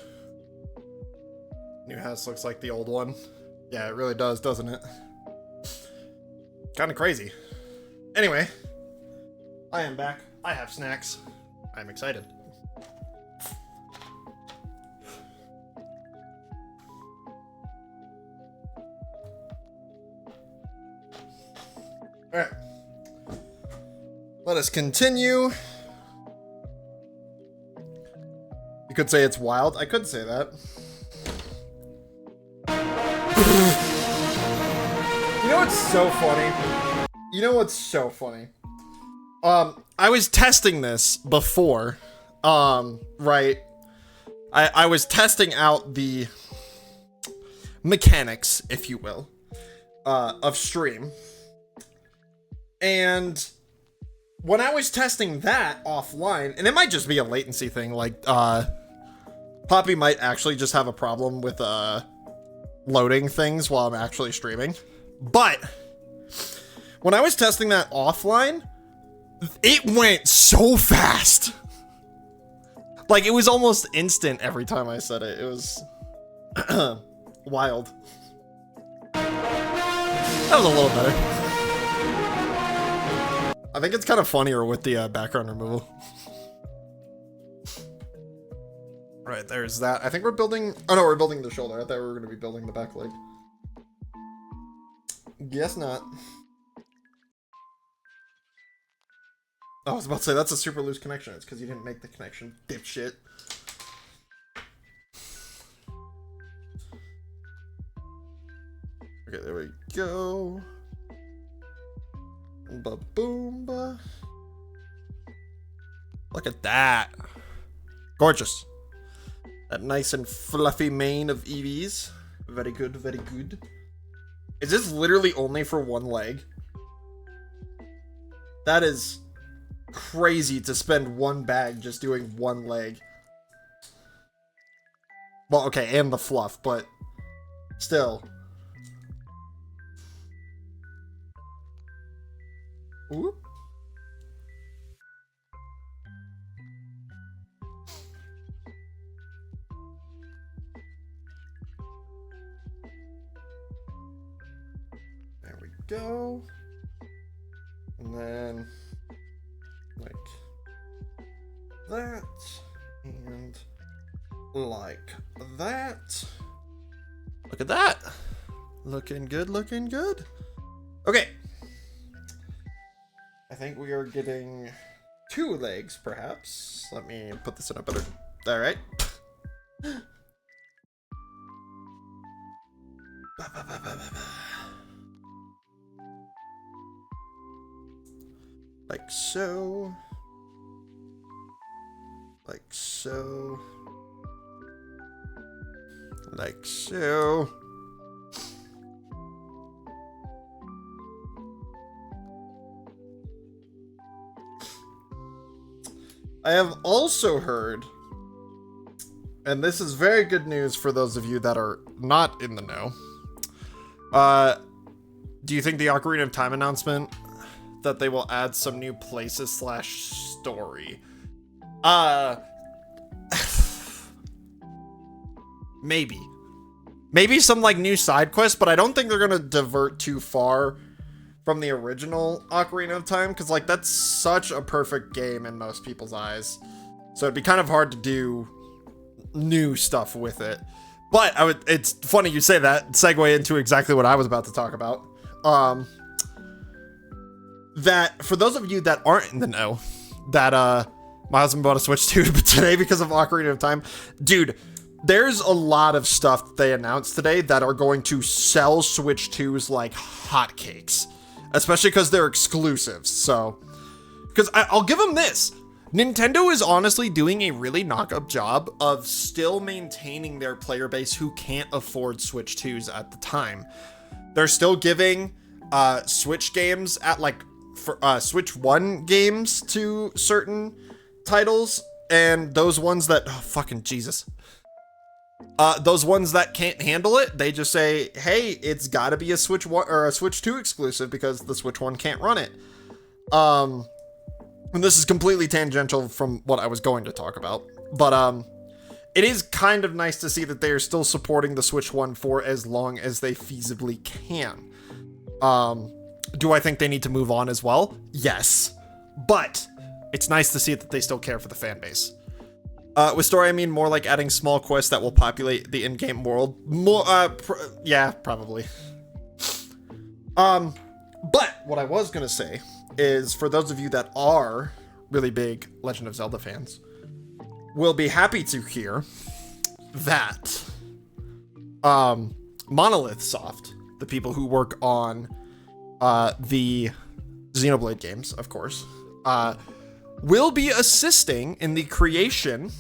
Speaker 1: New house looks like the old one. Yeah, it really does, doesn't it? Kind of crazy. Anyway, I am back. I have snacks. I'm excited. All right. Let us continue. You could say it's wild. I could say that. You know what's so funny? You know what's so funny? I was testing this before. Right. I was testing out the mechanics, if you will, of stream. And when I was testing that offline, and it might just be a latency thing, like Poppy might actually just have a problem with loading things while I'm actually streaming. But when I was testing that offline, it went so fast. Like, it was almost instant every time I said it. It was wild. That was a little better. I think it's kind of funnier with the background removal. Right, there's that. I think we're building... Oh, no, we're building the shoulder. I thought we were going to be building the back leg. Guess not. I was about to say, that's a super loose connection. It's because you didn't make the connection, dipshit. Okay, there we go. Ba-boom-ba. Look at that. Gorgeous. That nice and fluffy mane of Eevees. Very good, very good. Is this literally only for one leg? That is crazy to spend one bag just doing one leg. Well, okay, and the fluff, but still. Oop. There we go. And then like that, and like that. Look at that. Looking good, looking good. Okay. I think we are getting 2 legs, perhaps. Let me put this in a better... All right. Like so. Like so. Like so. I have also heard, and this is very good news for those of you that are not in the know. Do you think the Ocarina of Time announcement that they will add some new places / story? Maybe. Maybe some like new side quests, but I don't think they're gonna divert too far from the original Ocarina of Time, because like that's such a perfect game in most people's eyes. So it'd be kind of hard to do new stuff with it. But it's funny you say that, segue into exactly what I was about to talk about. That for those of you that aren't in the know, that my husband bought a Switch 2 today because of Ocarina of Time. Dude, there's a lot of stuff that they announced today that are going to sell Switch 2s like hotcakes. Especially because they're exclusives, so... Because I'll give them this. Nintendo is honestly doing a really knock-up job of still maintaining their player base who can't afford Switch 2s at the time. They're still giving Switch games at, like, for, Switch 1 games to certain titles, and those ones that... Oh, fucking Jesus. Those ones that can't handle it, they just say, hey, it's gotta be a Switch 1 or a Switch 2 exclusive because the Switch 1 can't run it. And this is completely tangential from what I was going to talk about, but it is kind of nice to see that they are still supporting the Switch 1 for as long as they feasibly can. Do I think they need to move on as well? Yes, but it's nice to see that they still care for the fan base. With story, I mean more like adding small quests that will populate the in-game world. More, yeah, probably. But what I was gonna say is, for those of you that are really big Legend of Zelda fans, will be happy to hear that Monolith Soft, the people who work on the Xenoblade games, of course, will be assisting in the creation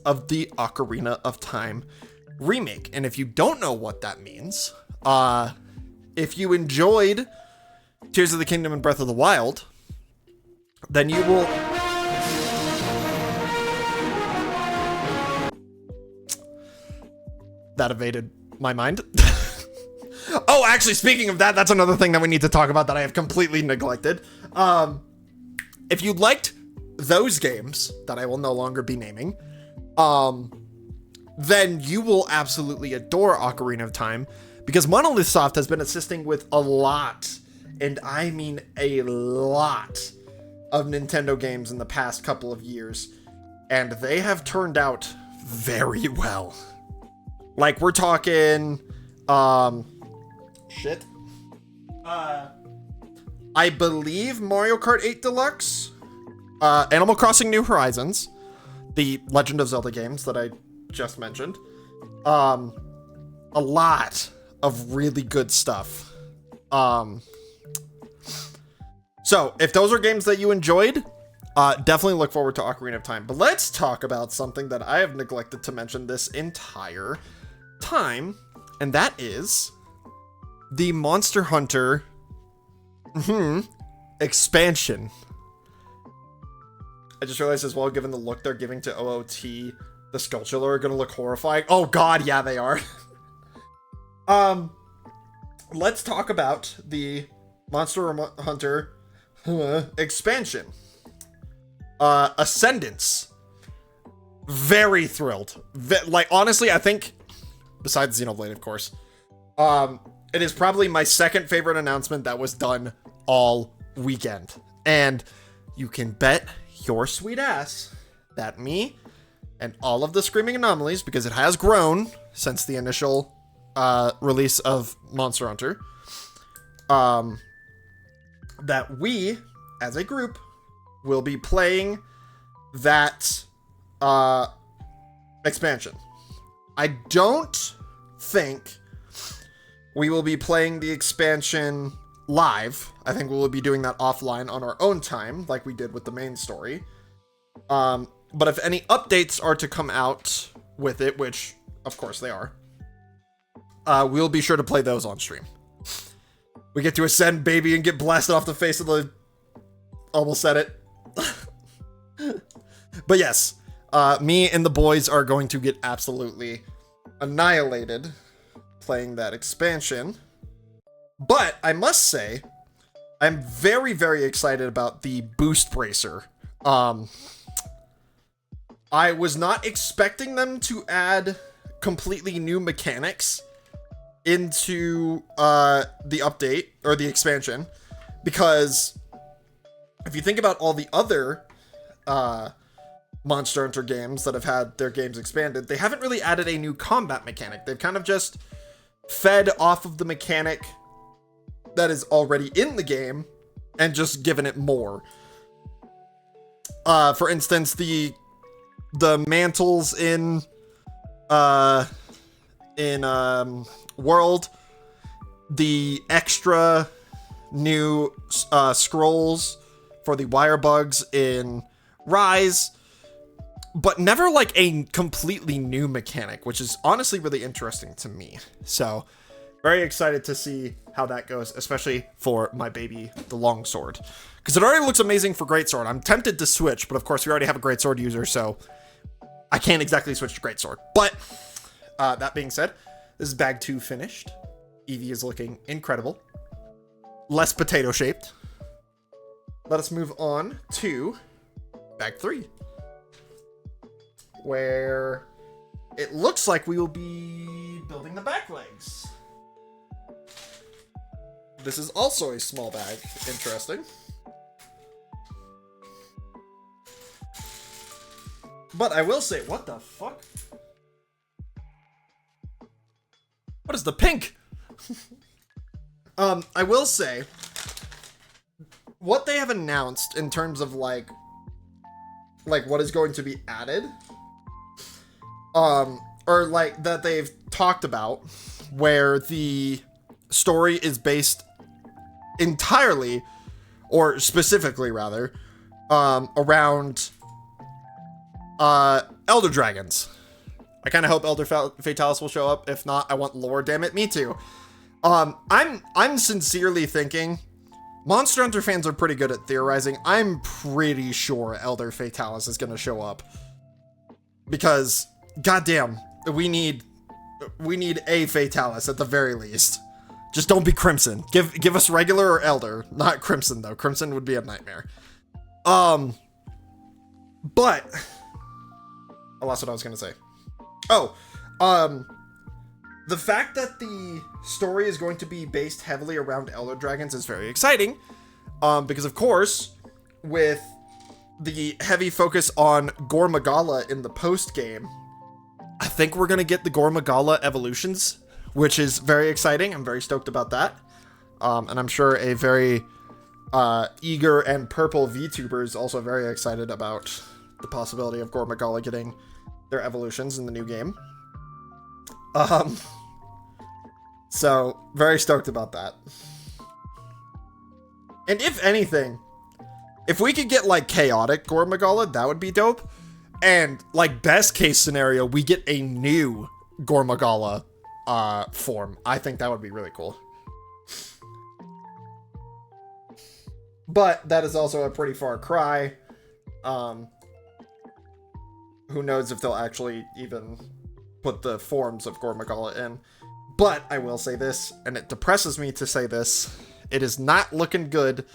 Speaker 1: of the Ocarina of Time remake. And if you don't know what that means, if you enjoyed Tears of the Kingdom and Breath of the Wild, then you will... That evaded my mind. Oh, actually, speaking of that, that's another thing that we need to talk about that I have completely neglected. If you liked those games that I will no longer be naming, then you will absolutely adore Ocarina of Time, because Monolith Soft has been assisting with a lot, and I mean a lot, of Nintendo games in the past couple of years, and they have turned out very well. Like, we're talking, shit. I believe Mario Kart 8 Deluxe, Animal Crossing New Horizons, the Legend of Zelda games that I just mentioned, a lot of really good stuff. So, if those are games that you enjoyed, definitely look forward to Ocarina of Time. But let's talk about something that I have neglected to mention this entire time, and that is the Monster Hunter expansion. I just realized as well, given the look they're giving to OOT, the Skulltula are gonna look horrifying. Oh god, yeah, they are. Let's talk about the Monster Hunter expansion. Ascendance. Very thrilled. Like, honestly, I think, besides Xenoblade, of course, it is probably my second favorite announcement that was done all weekend. And you can bet your sweet ass that me and all of the Screaming Anomalies, because it has grown since the initial release of Monster Hunter, that we, as a group, will be playing that expansion. I don't think we will be playing the expansion live. I think we'll be doing that offline on our own time, like we did with the main story. But if any updates are to come out with it, which of course they are, we'll be sure to play those on stream. We get to ascend, baby, and get blasted off the face of the... Almost said it. But yes, me and the boys are going to get absolutely annihilated playing that expansion. But I must say, I'm very, very excited about the Boost Bracer. I was not expecting them to add completely new mechanics into the update or the expansion, because if you think about all the other Monster Hunter games that have had their games expanded, they haven't really added a new combat mechanic. They've kind of just fed off of the mechanic that is already in the game and just given it more. For instance, the mantles in World, the extra new scrolls for the wire bugs in Rise, but never like a completely new mechanic, which is honestly really interesting to me. So very excited to see how that goes, especially for my baby, the longsword, because it already looks amazing for greatsword. I'm tempted to switch, but of course we already have a greatsword user, so I can't exactly switch to greatsword. But that being said, this is bag 2 finished. Eevee is looking incredible, less potato shaped. Let us move on to bag 3, where it looks like we will be building the back legs. This is also a small bag. Interesting. But I will say, what the fuck? What is the pink? I will say, what they have announced in terms of like what is going to be added, or like that they've talked about, where the story is based entirely, or specifically rather, around Elder Dragons. I kind of hope Elder Fatalis will show up. If not, I want lore, damn it, me too. I'm sincerely thinking Monster Hunter fans are pretty good at theorizing. I'm pretty sure Elder Fatalis is gonna show up. Because, goddamn, we need a Fatalis at the very least. Just don't be Crimson. Give us regular or Elder, not Crimson though. Crimson would be a nightmare. But I lost what I was gonna say. Oh, the fact that the story is going to be based heavily around Elder Dragons is very exciting. Because of course, with the heavy focus on Gore Magala in the post game, I think we're gonna get the Gore Magala evolutions, which is very exciting. I'm very stoked about that. And I'm sure a very eager and purple VTuber is also very excited about the possibility of Gore Magala getting their evolutions in the new game. So very stoked about that. And if anything, if we could get like chaotic Gore Magala, that would be dope. And like best case scenario, we get a new Gore Magala form. I think that would be really cool. But that is also a pretty far cry. Who knows if they'll actually even put the forms of Gore Magala in. But I will say this, and it depresses me to say this, it is not looking good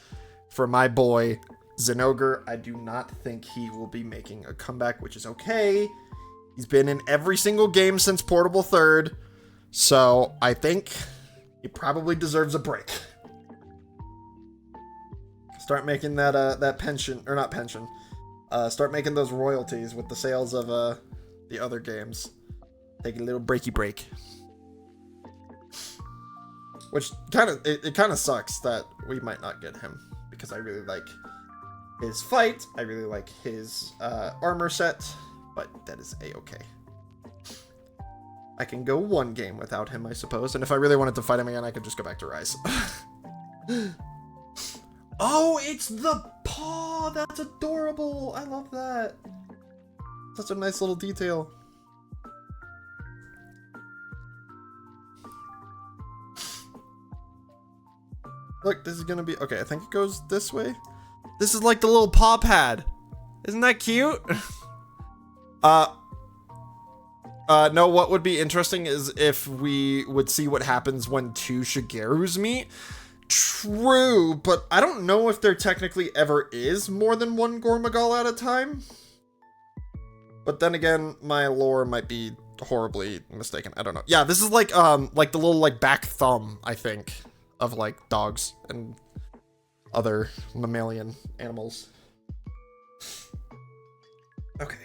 Speaker 1: for my boy Zinogre. I do not think he will be making a comeback, which is okay. He's been in every single game since Portable Third, so I think he probably deserves a break. Start making that pension, or not pension. Start making those royalties with the sales of the other games. Take a little breaky break. Which kind of sucks that we might not get him, because I really like his fight. I really like his armor set, but that is a-okay. I can go one game without him, I suppose, and if I really wanted to fight him again, I could just go back to Rise. Oh, it's the paw! That's adorable! I love that. Such a nice little detail. Look, this is gonna be... Okay, I think it goes this way. This is like the little paw pad. Isn't that cute? No, what would be interesting is if we would see what happens when two Shigerus meet. True, but I don't know if there technically ever is more than one Gore Magala at a time. But then again, my lore might be horribly mistaken. I don't know. Yeah, this is like the little like back thumb, I think, of like dogs and other mammalian animals. Okay.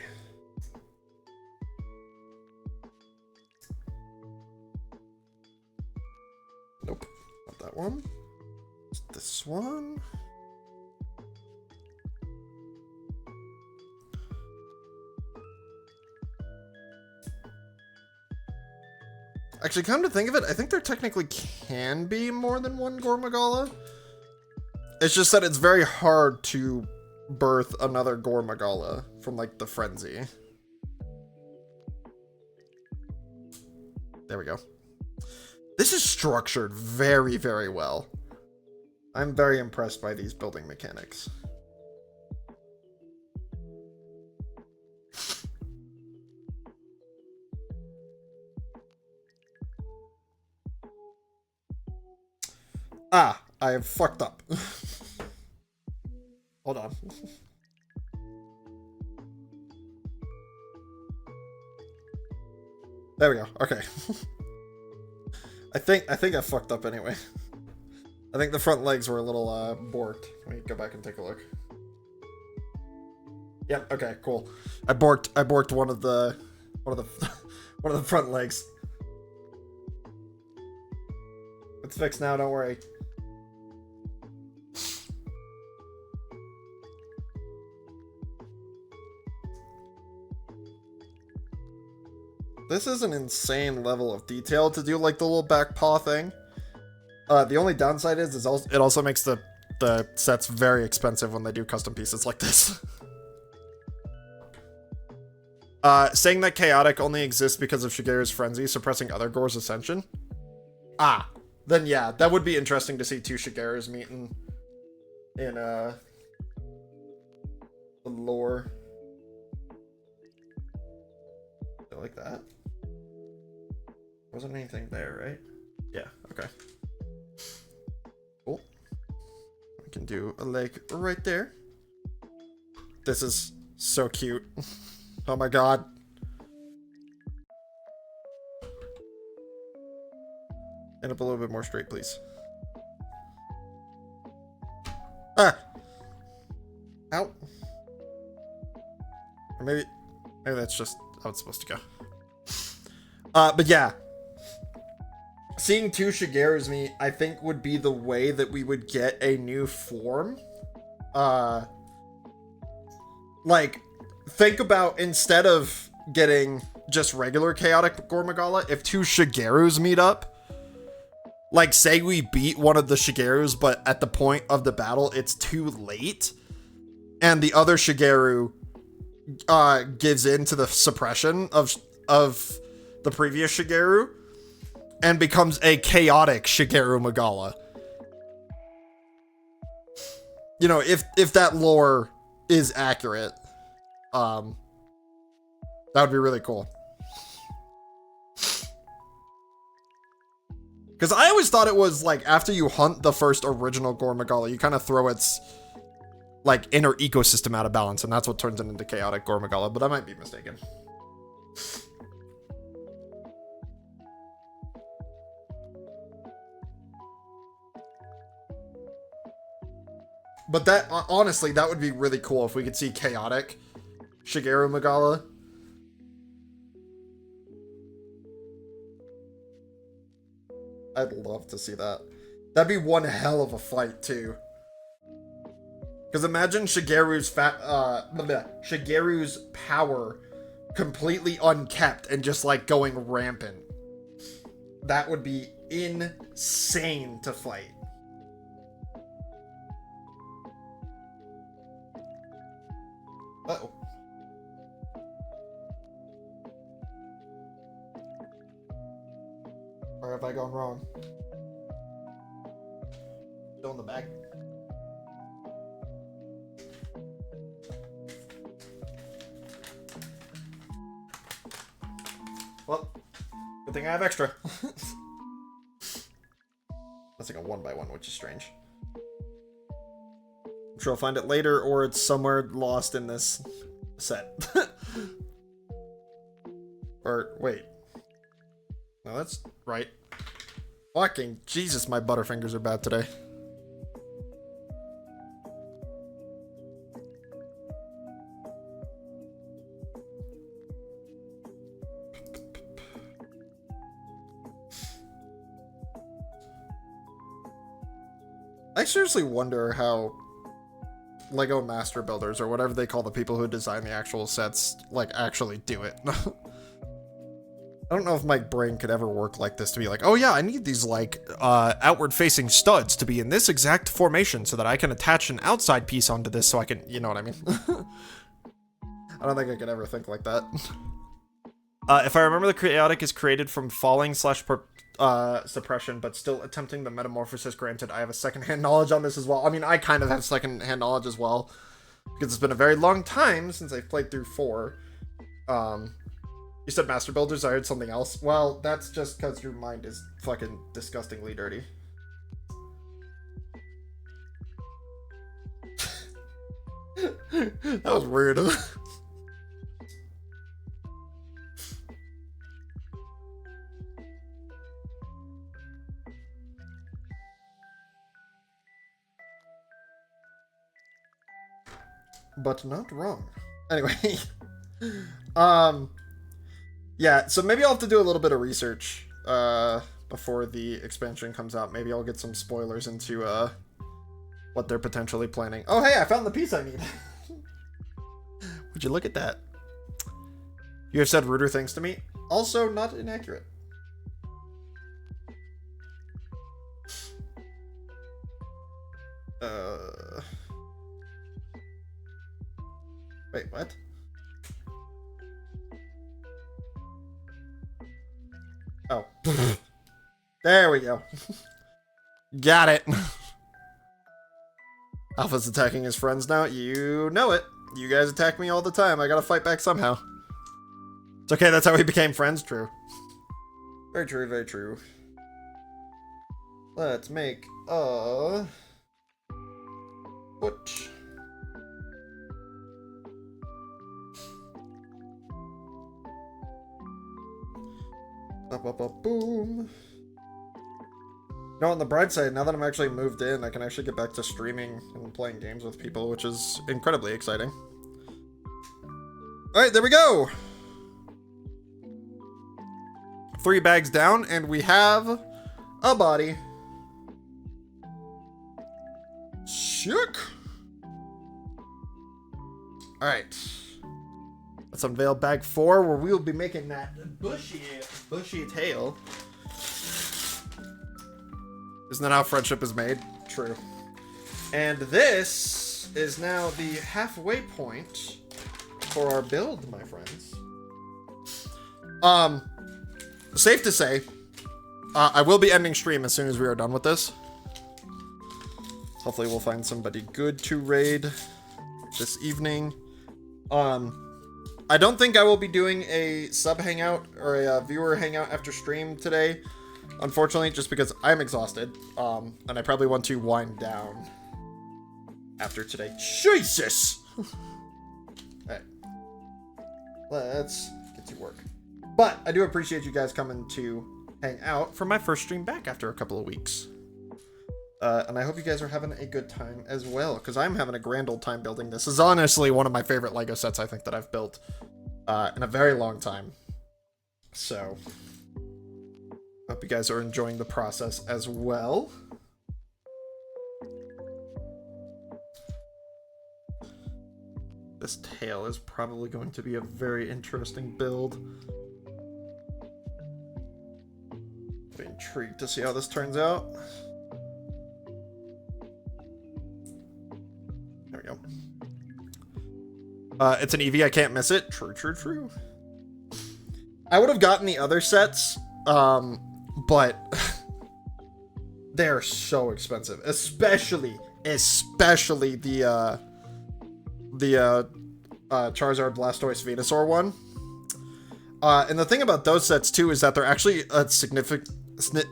Speaker 1: Nope, not that one. It's this one. Actually, come to think of it, I think there technically can be more than one Gore Magala. It's just that it's very hard to birth another Gore Magala from, like, the frenzy. There we go. This is structured very, very well. I'm very impressed by these building mechanics. Ah, I have fucked up. Hold on. There we go. Okay. I think I fucked up anyway. I think the front legs were a little borked. Let me go back and take a look. Yep. Okay. Cool. I borked one of the one of the front legs. It's fixed now. Don't worry. This is an insane level of detail to do like the little back paw thing. The only downside is it also makes the sets very expensive when they do custom pieces like this. Saying that Chaotic only exists because of Shigeru's frenzy suppressing other Gore's ascension. Ah, then yeah, that would be interesting to see two Shigerus meeting in the lore. Like that. Wasn't anything there, right? Yeah, okay. Cool. We can do a leg right there. This is so cute. Oh my god. End up a little bit more straight, please. Ah! Ow. Or maybe that's just how it's supposed to go. But yeah. Seeing two Shigerus meet, I think, would be the way that we would get a new form. Like, think about, instead of getting just regular Chaotic Gormagala, if two Shigerus meet up, like, say we beat one of the Shigerus, but at the point of the battle, it's too late, and the other Shigeru gives in to the suppression of the previous Shigeru, and becomes a chaotic Shigeru Magala. You know, if that lore is accurate, that would be really cool. Because I always thought it was, like, after you hunt the first original Gormagala, you kind of throw its, like, inner ecosystem out of balance, and that's what turns it into chaotic Gormagala, but I might be mistaken. But that, honestly, that would be really cool if we could see chaotic Shigeru Magala. I'd love to see that. That'd be one hell of a fight, too. Because imagine Shigeru's Shigeru's power completely unkept and just, like, going rampant. That would be insane to fight. Uh-oh. Or have I gone wrong? Still in the bag. Well, good thing I have extra. That's like a 1x1, which is strange. I'm sure I'll find it later, or it's somewhere lost in this set. Or, wait. No, that's right. Fucking Jesus, my butterfingers are bad today. I seriously wonder how Lego Master Builders, or whatever they call the people who design the actual sets, like, actually do it. I don't know if my brain could ever work like this, to be like, oh yeah, I need these, like, outward-facing studs to be in this exact formation so that I can attach an outside piece onto this so I can, you know what I mean? I don't think I could ever think like that. If I remember, the chaotic is created from falling / suppression, but still attempting the metamorphosis granted. I have a second-hand knowledge on this as well. I mean, I kind of have second-hand knowledge as well, because it's been a very long time since I've played through 4. You said Master Builders, I heard something else. Well, that's just because your mind is fucking disgustingly dirty. That was weird. But not wrong. Anyway. Yeah, so maybe I'll have to do a little bit of research before the expansion comes out. Maybe I'll get some spoilers into what they're potentially planning. Oh, hey, I found the piece I need. Would you look at that? You have said ruder things to me. Also not inaccurate. Wait, what? Oh. There we go. Got it. Alpha's attacking his friends now. You know it. You guys attack me all the time. I gotta fight back somehow. It's okay, that's how we became friends. True. Very true, very true. Let's make a foot. Boom. You know, on the bright side, now that I'm actually moved in, I can actually get back to streaming and playing games with people, which is incredibly exciting. Alright, there we go! 3 bags down, and we have a body. Shook! Alright. Let's unveil bag 4, where we will be making that bushy tail. Isn't that how friendship is made? True. And this is now the halfway point for our build, my friends. Safe to say, I will be ending stream as soon as we are done with this. Hopefully we'll find somebody good to raid this evening. I don't think I will be doing a sub hangout or a viewer hangout after stream today. Unfortunately, just because I'm exhausted, and I probably want to wind down after today. Jesus! Alright. Let's get to work. But I do appreciate you guys coming to hang out for my first stream back after a couple of weeks. And I hope you guys are having a good time as well, because I'm having a grand old time building this. This is honestly one of my favorite LEGO sets I think that I've built in a very long time. So hope you guys are enjoying the process as well. This tail is probably going to be a very interesting build. I'm intrigued to see how this turns out. There we go. It's an Eevee, I can't miss it. True, true, true. I would have gotten the other sets, but they're so expensive, especially the Charizard, Blastoise, Venusaur one. And the thing about those sets too is that they're actually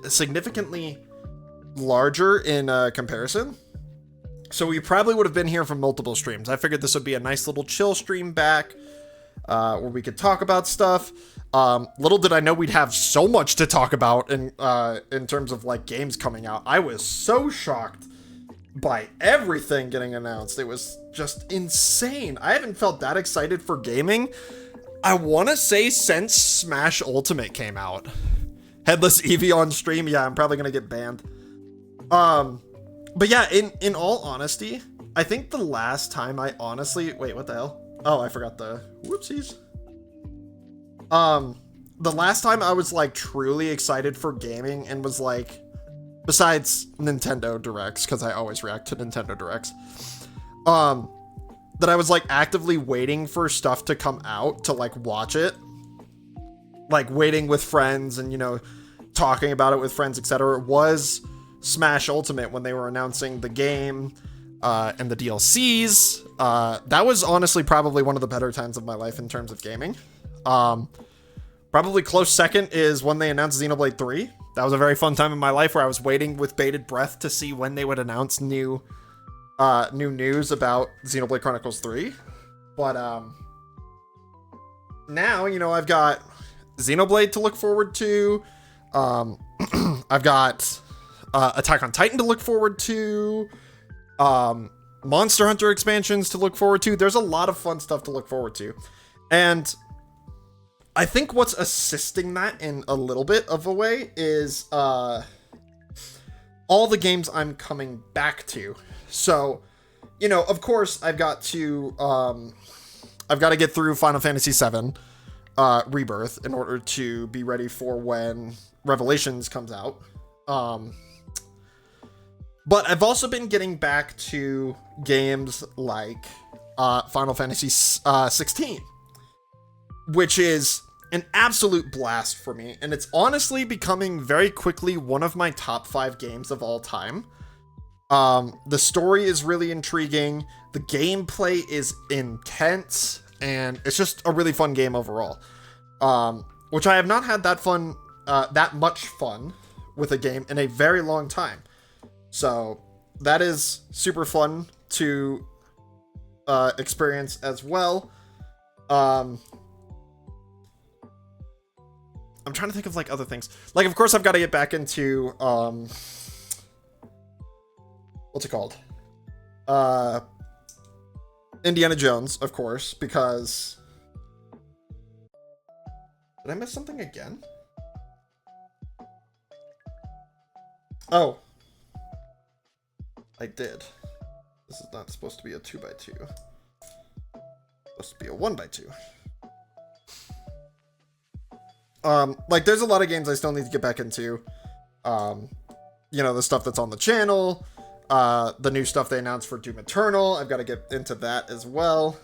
Speaker 1: significantly larger in comparison. So we probably would have been here for multiple streams. I figured this would be a nice little chill stream back, where we could talk about stuff. Little did I know we'd have so much to talk about in terms of like games coming out. I was so shocked by everything getting announced. It was just insane. I haven't felt that excited for gaming, I want to say, since Smash Ultimate came out. Headless Eevee on stream, yeah, I'm probably gonna get banned. But yeah, in all honesty, I think the last time I honestly... Wait, what the hell? Oh, I forgot the... Whoopsies. The last time I was, like, truly excited for gaming and was, like... Besides Nintendo Directs, because I always react to Nintendo Directs. That I was, like, actively waiting for stuff to come out to, like, watch it. Like, waiting with friends and, you know, talking about it with friends, etc. was... Smash Ultimate, when they were announcing the game and the DLCs. That was honestly probably one of the better times of my life in terms of gaming. Probably close second is when they announced Xenoblade 3. That was a very fun time in my life where I was waiting with bated breath to see when they would announce new news about Xenoblade Chronicles 3. But now, you know, I've got Xenoblade to look forward to. I've got Attack on Titan to look forward to, Monster Hunter expansions to look forward to. There's a lot of fun stuff to look forward to. And I think what's assisting that in a little bit of a way is all the games I'm coming back to. So, you know, of course, I've got to get through Final Fantasy VII Rebirth in order to be ready for when Revelations comes out. But I've also been getting back to games like Final Fantasy 16, which is an absolute blast for me, and it's honestly becoming very quickly one of my top 5 games of all time. The story is really intriguing, the gameplay is intense, and it's just a really fun game overall. Which I have not had that much fun with a game in a very long time. So that is super fun to experience as well. I'm trying to think of like other things. Like, of course, I've got to get back into what's it called? Indiana Jones, of course, because did I miss something again? Oh, I did. This is not supposed to be a 2x2. It's supposed to be a 1x2. Like, there's a lot of games I still need to get back into. You know, the stuff that's on the channel, the new stuff they announced for Doom Eternal. I've got to get into that as well.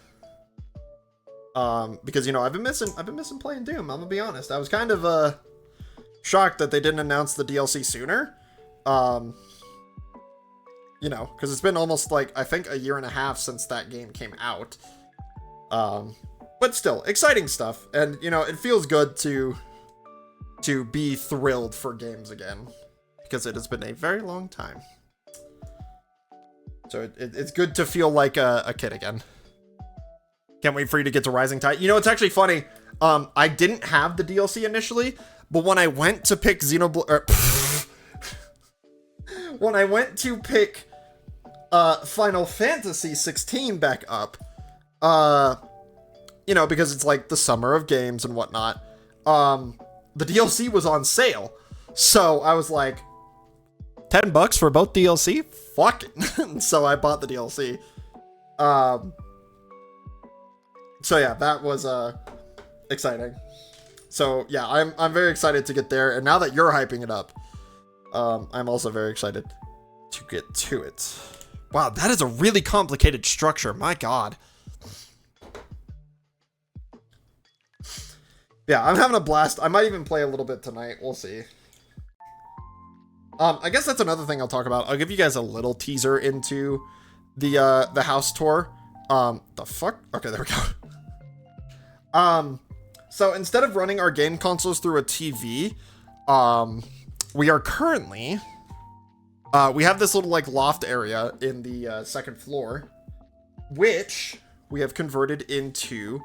Speaker 1: Because, you know, I've been missing playing Doom. I'm gonna be honest. I was kind of shocked that they didn't announce the DLC sooner. You know, because it's been almost like, I think, 1.5 years since that game came out. But still, exciting stuff. And, you know, it feels good to be thrilled for games again, because it has been a very long time. So it's good to feel like a kid again. Can't wait for you to get to Rising Tide. You know, it's actually funny. I didn't have the DLC initially, but when I went to pick when I went to pick Final Fantasy 16 back up, you know, because it's like the summer of games and whatnot, the DLC was on sale. So I was like, $10 for both DLC? Fuck it. So I bought the DLC. So yeah, that was exciting. So yeah, I'm very excited to get there. And now that you're hyping it up, I'm also very excited to get to it. Wow, that is a really complicated structure. My God. Yeah, I'm having a blast. I might even play a little bit tonight. We'll see. I guess that's another thing I'll talk about. I'll give you guys a little teaser into the house tour. The fuck? Okay, there we go. So instead of running our game consoles through a TV, we are currently, we have this little like loft area in the second floor, which we have converted into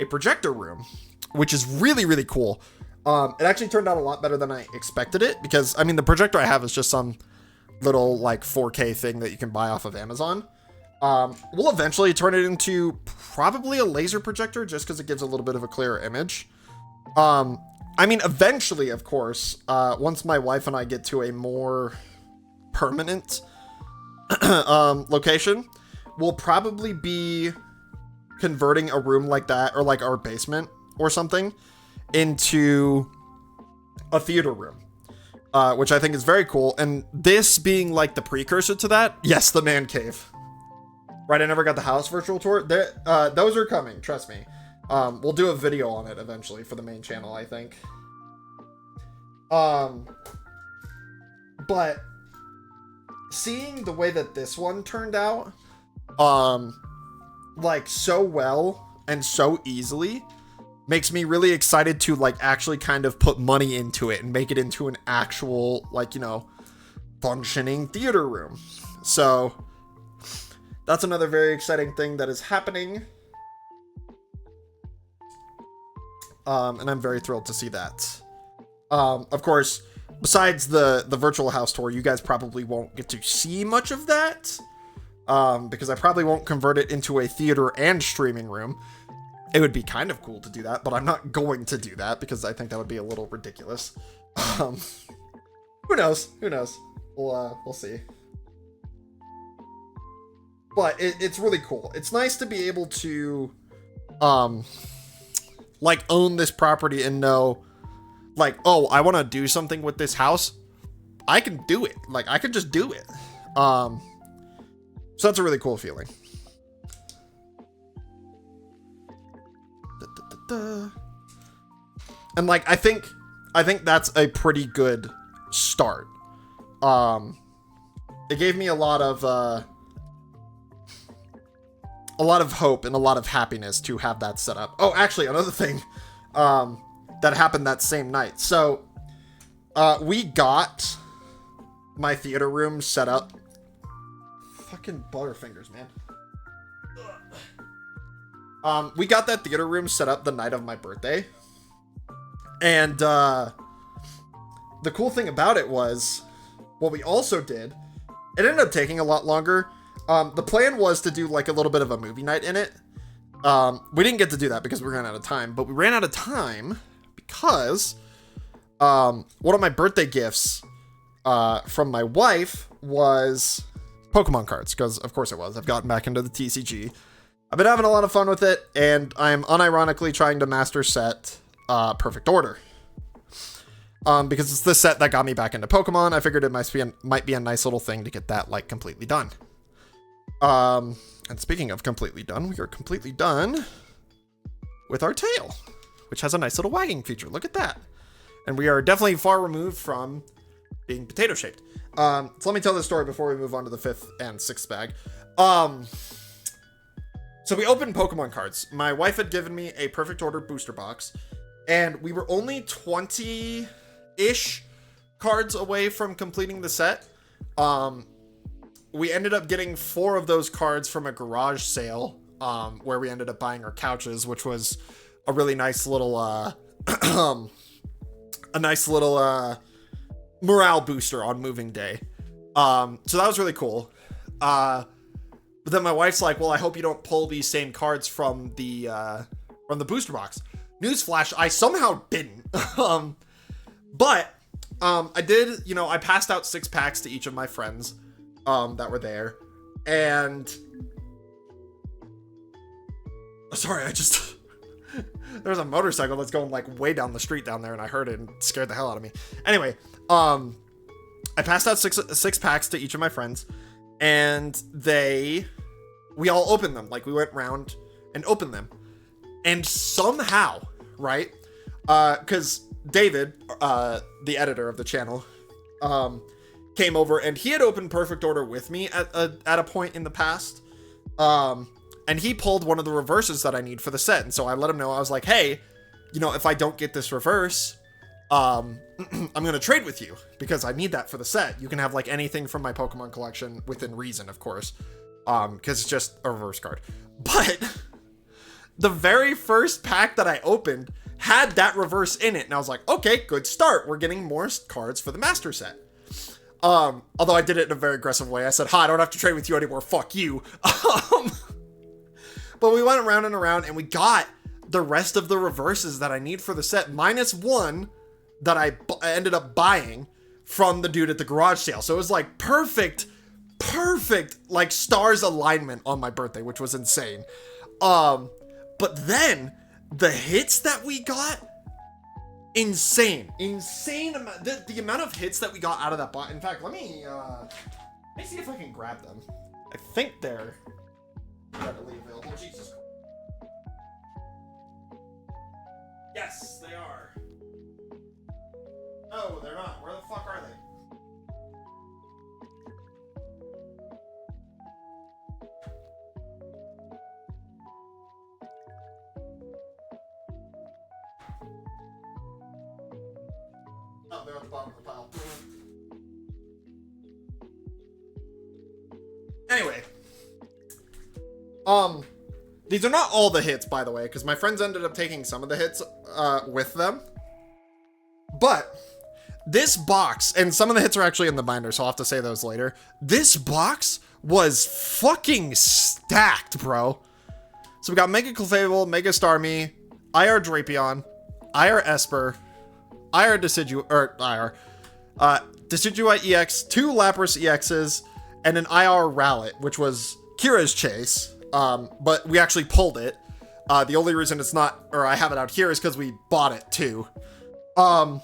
Speaker 1: a projector room, which is really, really cool. It actually turned out a lot better than I expected it, because, I mean, the projector I have is just some little, like, 4K thing that you can buy off of Amazon. We'll eventually turn it into probably a laser projector, just because it gives a little bit of a clearer image. I mean, eventually, of course, once my wife and I get to a more permanent location, we'll probably be converting a room like that, or like our basement or something, into a theater room, which I think is very cool. And this being like the precursor to that, yes, the man cave. Right, I never got the house virtual tour. Those are coming, trust me. We'll do a video on it eventually for the main channel, I think. But seeing the way that this one turned out, like so well and so easily, makes me really excited to like actually kind of put money into it and make it into an actual, like, you know, functioning theater room. So that's another very exciting thing that is happening. And I'm very thrilled to see that. Of course, besides the virtual house tour, you guys probably won't get to see much of that, because I probably won't convert it into a theater and streaming room. It would be kind of cool to do that, but I'm not going to do that because I think that would be a little ridiculous. Who knows? Who knows? We'll see. But it's really cool. It's nice to be able to, like, own this property and know, like, oh, I want to do something with this house. I can do it. Like, I can just do it. So that's a really cool feeling. And like, I think that's a pretty good start. It gave me a lot of hope and a lot of happiness to have that set up. Oh, actually, another thing that happened that same night. So we got my theater room set up. Fucking butterfingers, man. We got that theater room set up the night of my birthday. And the cool thing about it was, what we also did, it ended up taking a lot longer. The plan was to do like a little bit of a movie night in it. We didn't get to do that because we ran out of time, but we ran out of time because one of my birthday gifts from my wife was Pokemon cards, because of course it was. I've gotten back into the TCG. I've been having a lot of fun with it, and I'm unironically trying to master set Perfect Order. Because it's the set that got me back into Pokemon. I figured it might be a nice little thing to get that like completely done. And speaking of completely done, we are completely done with our tail, which has a nice little wagging feature. Look at that. And we are definitely far removed from being potato shaped. So let me tell this story before we move on to the 5th and 6th bag. So we opened Pokemon cards. My wife had given me a Perfect Order booster box, and we were only 20-ish cards away from completing the set. We ended up getting 4 of those cards from a garage sale, where we ended up buying our couches, which was a really nice little, morale booster on moving day. So that was really cool. But then my wife's like, well, I hope you don't pull these same cards from the booster box. Newsflash, I somehow didn't. But I did, I passed out 6 packs to each of my friends that were there. And sorry, there's a motorcycle that's going like way down the street down there, and I heard it and it scared the hell out of me. Anyway, I passed out six packs to each of my friends, and we all opened them. Like, we went round and opened them, and somehow, right, because David, the editor of the channel, came over, and he had opened Perfect Order with me at a point in the past, and he pulled one of the reverses that I need for the set. And so I let him know, I was like, hey, if I don't get this reverse, I'm going to trade with you because I need that for the set. You can have like anything from my Pokemon collection within reason, of course, because it's just a reverse card. But the very first pack that I opened had that reverse in it. And I was like, okay, good start. We're getting more cards for the master set. Although I did it in a very aggressive way. I said, hi, I don't have to trade with you anymore. Fuck you. But we went around and around, and we got the rest of the reverses that I need for the set, minus one that I ended up buying from the dude at the garage sale. So it was like perfect, like stars alignment on my birthday, which was insane. But then the hits that we got, insane amount. The amount of hits that we got out of that bot. In fact, let me see if I can grab them. I think they're readily available. Jesus Christ. Yes, they are. No, they're not. Where the fuck are they? Oh, they're at the bottom of the pile. Anyway. These are not all the hits, by the way, because my friends ended up taking some of the hits with them. But this box, and some of the hits are actually in the binder, so I'll have to say those later. This box was fucking stacked, bro. So we got Mega Clefable, Mega Starmie, IR Drapion, IR Esper, IR Decidueye EX, 2 Lapras EXs, and an IR Rowlet, which was Kira's Chase. But we actually pulled it. The only reason it's not, or I have it out here, is because we bought it too. So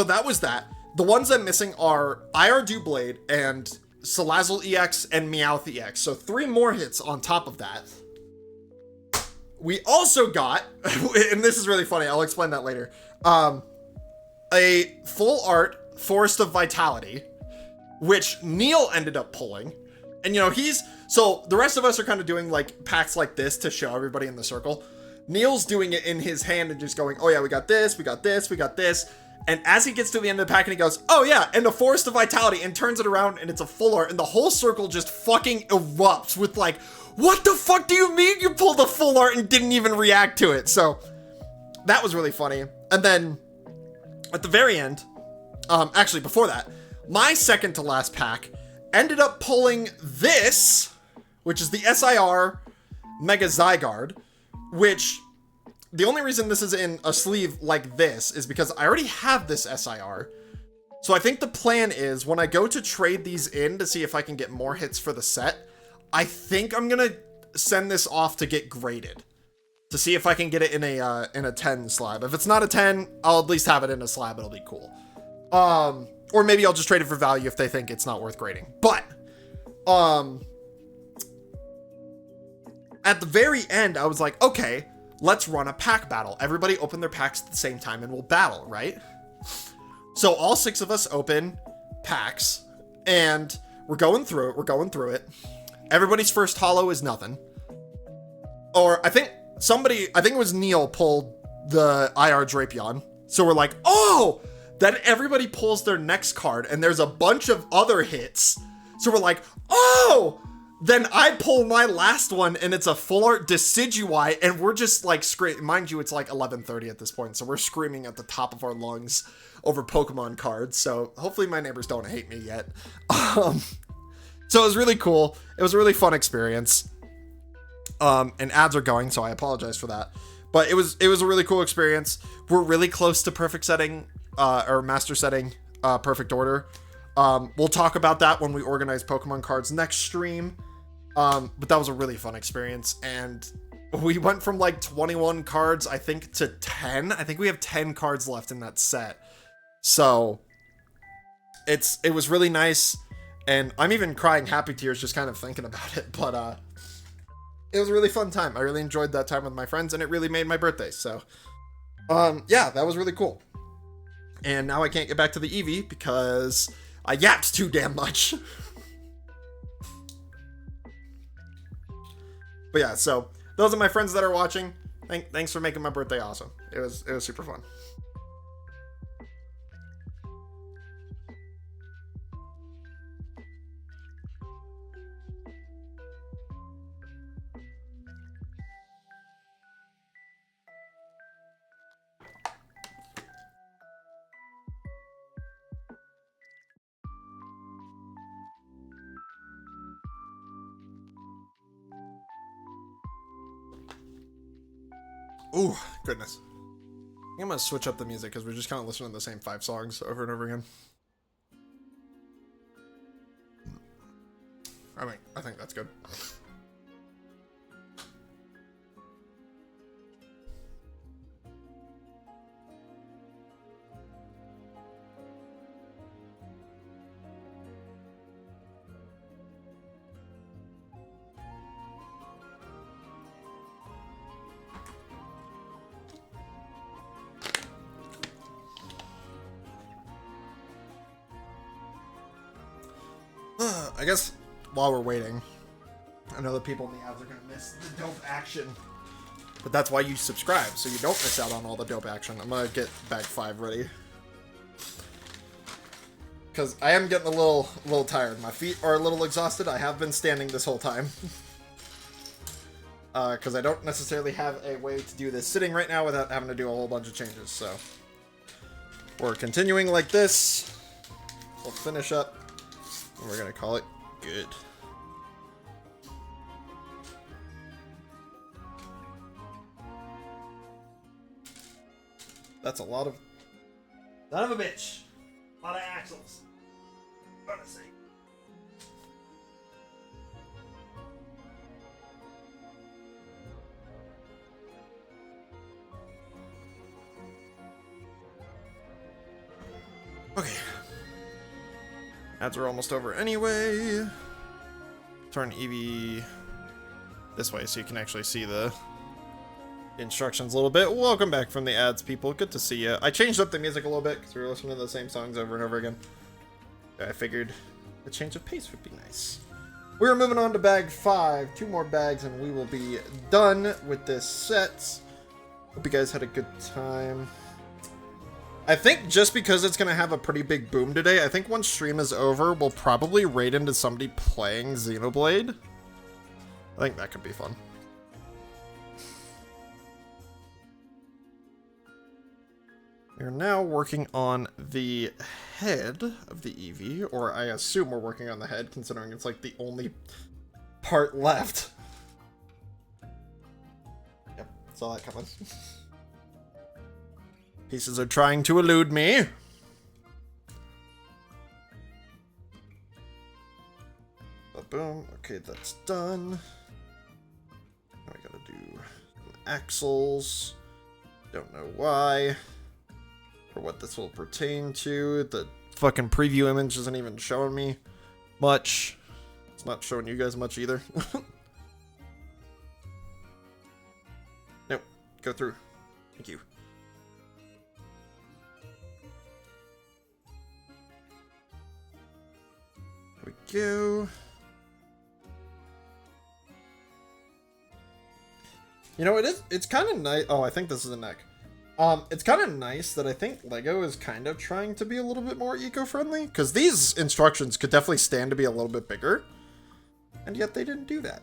Speaker 1: that was that. The ones I'm missing are IR Doublade and Salazzle EX and Meowth EX. So 3 more hits on top of that. we also got, and this is really funny, I'll explain that later, a full art Forest of Vitality, which Neil ended up pulling. And, you know, so the rest of us are kind of doing, like, packs like this to show everybody in the circle. Neil's doing it in his hand and just going, oh yeah, we got this, we got this, we got this. And as he gets to the end of the pack and he goes, oh yeah, and the Forest of Vitality, and turns it around and it's a full art, and the whole circle just fucking erupts with like, what the fuck do you mean you pulled a full art and didn't even react to it? So that was really funny. And then at the very end, actually before that, my second to last pack ended up pulling this, which is the SIR Mega Zygarde, which the only reason this is in a sleeve like this is because I already have this SIR. So I think the plan is when I go to trade these in to see if I can get more hits for the set, I think I'm gonna send this off to get graded to see if I can get it in a 10 slab. If it's not a 10, I'll at least have it in a slab. It'll be cool. Or maybe I'll just trade it for value if they think it's not worth grading. But at the very end, I was like, okay, let's run a pack battle. Everybody open their packs at the same time and we'll battle, right? So all 6 of us open packs and we're going through it. Everybody's first holo is nothing. Or I think it was Neil pulled the IR Drapion. So we're like, oh, then everybody pulls their next card and there's a bunch of other hits. So we're like, oh, then I pull my last one and it's a full art Decidueye and we're just like mind you, it's like 11:30 at this point. So we're screaming at the top of our lungs over Pokemon cards. So hopefully my neighbors don't hate me yet. So it was really cool. It was a really fun experience. And ads are going, so I apologize for that. But it was a really cool experience. We're really close to perfect setting, or master setting, perfect order. We'll talk about that when we organize Pokemon cards next stream. But that was a really fun experience. And we went from like 21 cards, I think, to 10. I think we have 10 cards left in that set. So it was really nice. And I'm even crying happy tears just kind of thinking about it. But it was a really fun time. I really enjoyed that time with my friends, and it really made my birthday. So yeah, that was really cool. And now I can't get back to the Eevee because I yapped too damn much. But yeah, so those are my friends that are watching. Thanks for making my birthday awesome. It was super fun. Ooh, goodness. I think I'm gonna switch up the music because we're just kind of listening to the same 5 songs over and over again. I think that's good. I guess while we're waiting, I know the people in the ads are gonna miss the dope action, but that's why you subscribe, so you don't miss out on all the dope action. I'm gonna get bag 5 ready because I am getting a little tired. My feet are a little exhausted. I have been standing this whole time because I don't necessarily have a way to do this sitting right now without having to do a whole bunch of changes. So we're continuing like this. We'll finish up. And we're gonna call it good. That's a lot of son of a bitch. A lot of axles. Honestly. Okay. Ads are almost over anyway. Turn Eevee this way so you can actually see the instructions a little bit. Welcome back from the ads, people. Good to see you. I changed up the music a little bit because we were listening to the same songs over and over again. I figured a change of pace would be nice. We're moving on to bag 5. 2 more bags and we will be done with this set. Hope you guys had a good time. I think just because it's going to have a pretty big boom today, I think once stream is over, we'll probably raid into somebody playing Xenoblade. I think that could be fun. We're now working on the head of the Eevee, or I assume we're working on the head, considering it's like the only part left. Yep, saw that coming. Pieces are trying to elude me. Boom. Okay, that's done. Now I gotta do some axles. Don't know why. Or what this will pertain to. The fucking preview image isn't even showing me much. It's not showing you guys much either. Nope. Go through. Thank you. There we go. You know, it's kind of nice. Oh, I think this is a neck. It's kind of nice that I think LEGO is kind of trying to be a little bit more eco-friendly, because these instructions could definitely stand to be a little bit bigger, and yet they didn't do that.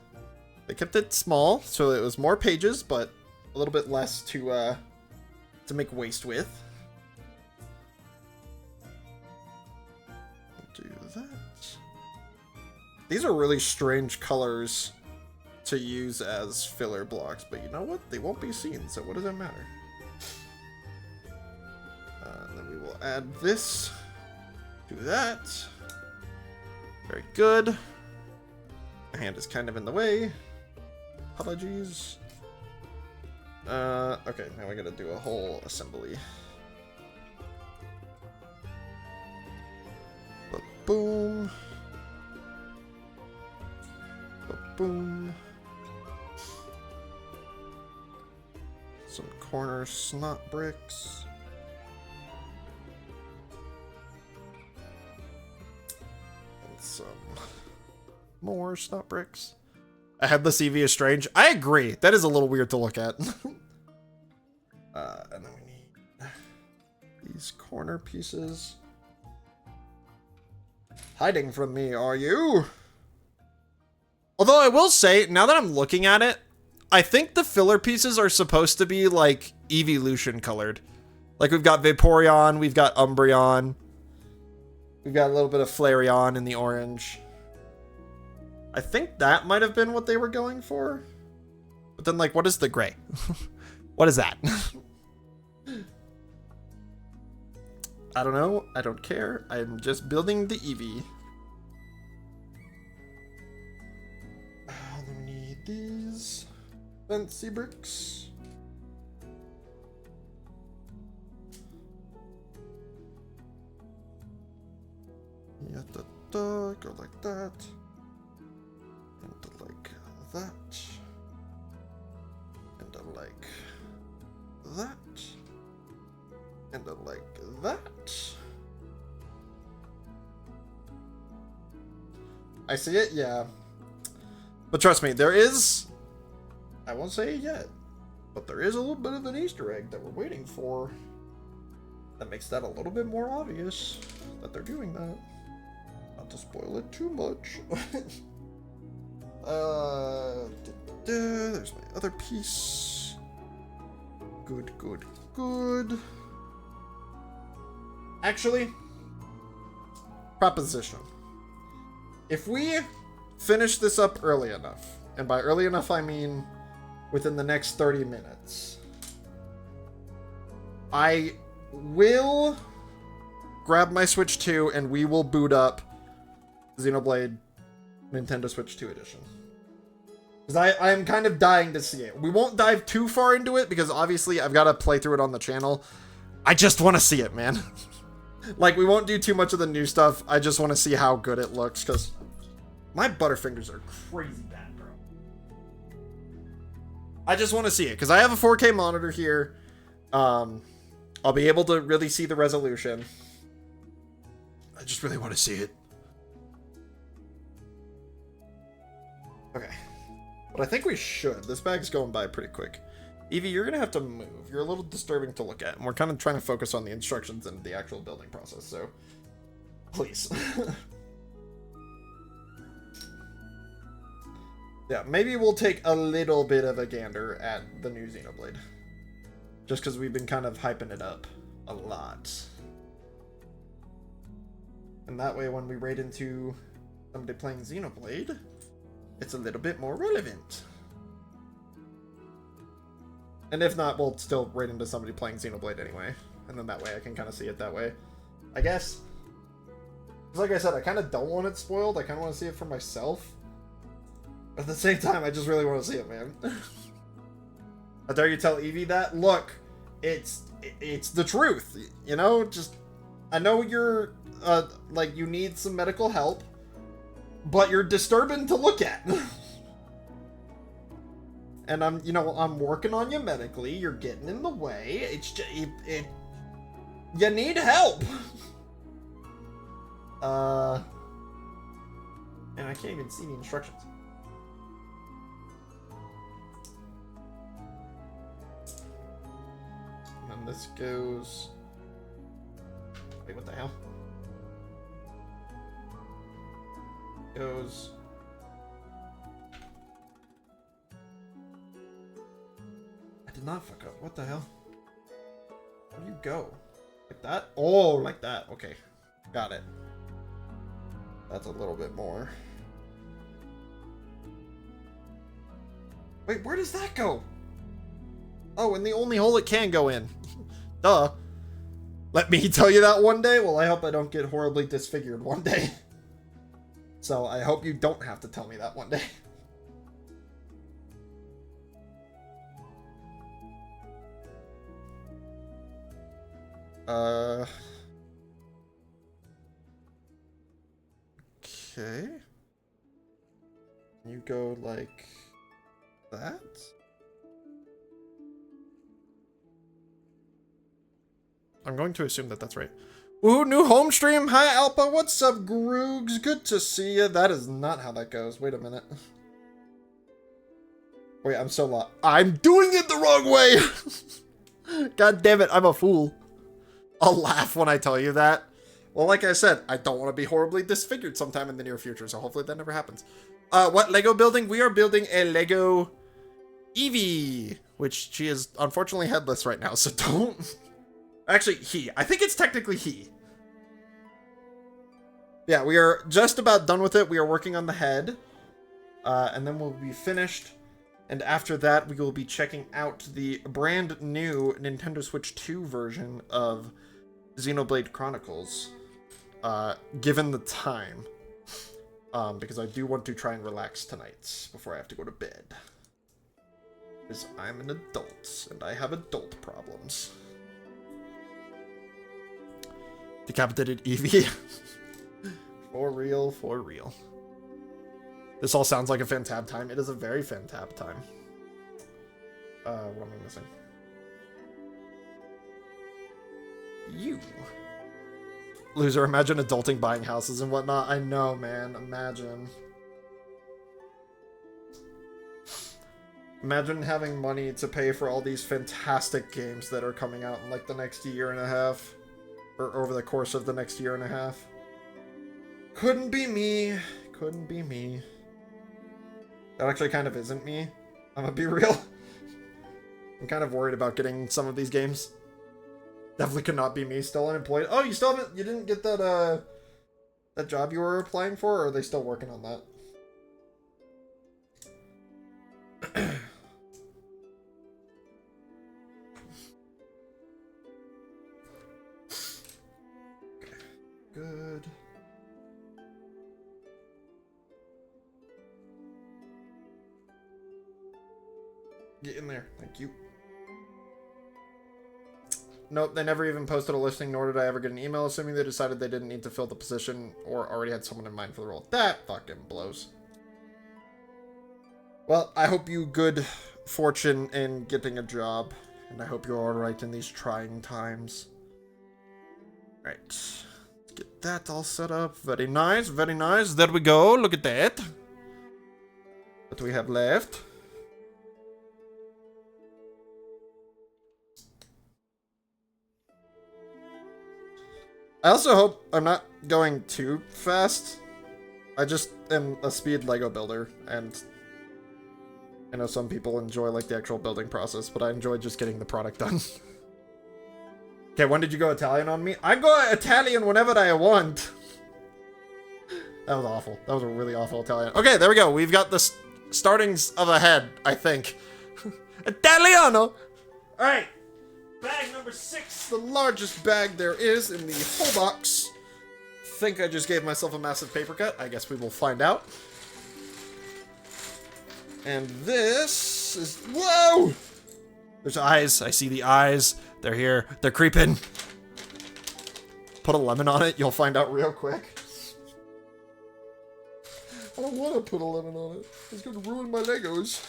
Speaker 1: They kept it small, so it was more pages, but a little bit less to make waste with. Do that. These are really strange colors to use as filler blocks, but you know what? They won't be seen, so what does it matter? And then we will add this to that. Very good. My hand is kind of in the way. Apologies. Okay, now we gotta do a whole assembly. Boom. Boom. Some corner snot bricks. And some more snot bricks. A headless Eevee is strange. I agree. That is a little weird to look at. And then we need these corner pieces. Hiding from me, are you? Although I will say, now that I'm looking at it, I think the filler pieces are supposed to be like evolution colored. Like we've got Vaporeon, we've got Umbreon, we've got a little bit of Flareon in the orange. I think that might have been what they were going for. But then like, what is the gray? What is that? I don't know. I don't care. I'm just building the Eevee. Then we need these fancy bricks. Yeah, go like that. And like that. And like that. And like that. I see it, yeah. But trust me, there is, I won't say it yet, but there is a little bit of an Easter egg that we're waiting for that makes that a little bit more obvious that they're doing that. Not to spoil it too much. There's my other piece. Good, good, good. Actually, proposition. If we finish this up early enough, and by early enough I mean within the next 30 minutes, I will grab my Switch 2 and we will boot up Xenoblade Nintendo Switch 2 Edition. Because I am kind of dying to see it. We won't dive too far into it because obviously I've got to play through it on the channel. I just want to see it, man. Like, we won't do too much of the new stuff. I just want to see how good it looks, because my Butterfingers are crazy bad, bro. I just want to see it because I have a 4K monitor here. I'll be able to really see the resolution. I just really want to see it. Okay. But I think we should. This bag's going by pretty quick. Eevee, you're going to have to move. You're a little disturbing to look at. And we're kind of trying to focus on the instructions and the actual building process. So, please. Yeah, maybe we'll take a little bit of a gander at the new Xenoblade. Just because we've been kind of hyping it up a lot. And that way when we raid into somebody playing Xenoblade, it's a little bit more relevant. And if not, we'll still raid into somebody playing Xenoblade anyway. And then that way I can kind of see it that way. I guess. Because like I said, I kind of don't want it spoiled. I kind of want to see it for myself. At the same time, I just really want to see it, man. I dare you tell Eevee that? Look, it's the truth, you know? Just, I know you're, like, you need some medical help, but you're disturbing to look at. And I'm working on you medically, you're getting in the way, it's just, you need help! And I can't even see the instructions. And this goes... Wait, what the hell? Goes... I did not fuck up. What the hell? Where do you go? Like that? Oh, like that. Okay. Got it. That's a little bit more. Wait, where does that go? Oh, and the only hole it can go in. Duh. Let me tell you that one day? Well, I hope I don't get horribly disfigured one day. So I hope you don't have to tell me that one day. Okay. You go like that? I'm going to assume that that's right. Ooh, new home stream. Hi, Alpa. What's up, Groogs? Good to see you. That is not how that goes. Wait a minute. Wait, I'm so lost. I'm doing it the wrong way. God damn it. I'm a fool. I'll laugh when I tell you that. Well, like I said, I don't want to be horribly disfigured sometime in the near future, so hopefully that never happens. What Lego building? We are building a Lego Eevee, which she is unfortunately headless right now, so don't... Actually, he. I think it's technically he. Yeah, we are just about done with it. We are working on the head. And then we'll be finished. And after that, we will be checking out the brand new Nintendo Switch 2 version of Xenoblade Chronicles. Given the time. Because I do want to try and relax tonight before I have to go to bed. Because I'm an adult, and I have adult problems. Decapitated Eevee. For real, for real. This all sounds like a fantab time. It is a very fantab time. What am I missing? You. Loser, imagine adulting buying houses and whatnot. I know, man. Imagine. Imagine having money to pay for all these fantastic games that are coming out in like the next year and a half. Or over the course of the next year and a half. Couldn't be me. Couldn't be me. That actually kind of isn't me. I'm gonna be real. I'm kind of worried about getting some of these games. Definitely could not be me. Still unemployed. Oh, you still haven't... You didn't get that, that job you were applying for? Or are they still working on that? Good. Get in there. Thank you. Nope, they never even posted a listing, nor did I ever get an email, assuming they decided they didn't need to fill the position or already had someone in mind for the role. That fucking blows. Well, I hope you good fortune in getting a job. And I hope you're alright in these trying times. Right. Let's get that all set up. Very nice, very nice. There we go. Look at that. What do we have left? I also hope I'm not going too fast. I just am a speed Lego builder, and I know some people enjoy like the actual building process, but I enjoy just getting the product done. Okay, when did you go Italian on me? I go Italian whenever I want. That was awful. That was a really awful Italian. Okay, there we go. We've got the startings of a head, I think. Italiano! Alright. Bag number 6. The largest bag there is in the whole box. Think I just gave myself a massive paper cut. I guess we will find out. And this is... Whoa! There's eyes. I see the eyes. They're here. They're creeping. Put a lemon on it. You'll find out real quick. I don't want to put a lemon on it. It's going to ruin my Legos.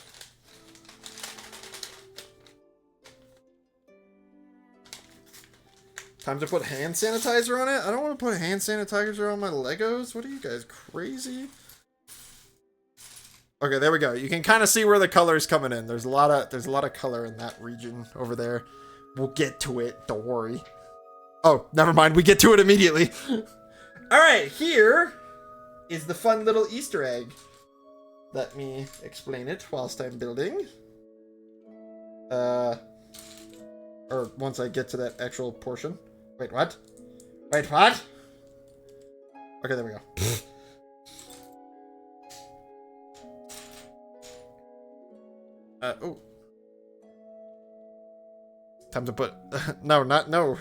Speaker 1: Time to put hand sanitizer on it? I don't want to put hand sanitizer on my Legos. What are you guys, crazy? Okay, there we go. You can kind of see where the color's coming in. There's a lot of color in that region over there. We'll get to it. Don't worry. Oh, never mind. We get to it immediately. All right, here is the fun little Easter egg. Let me explain it whilst I'm building. Or once I get to that actual portion. Wait, what? Wait, what? Okay, there we go. Oh. Time to put... No. No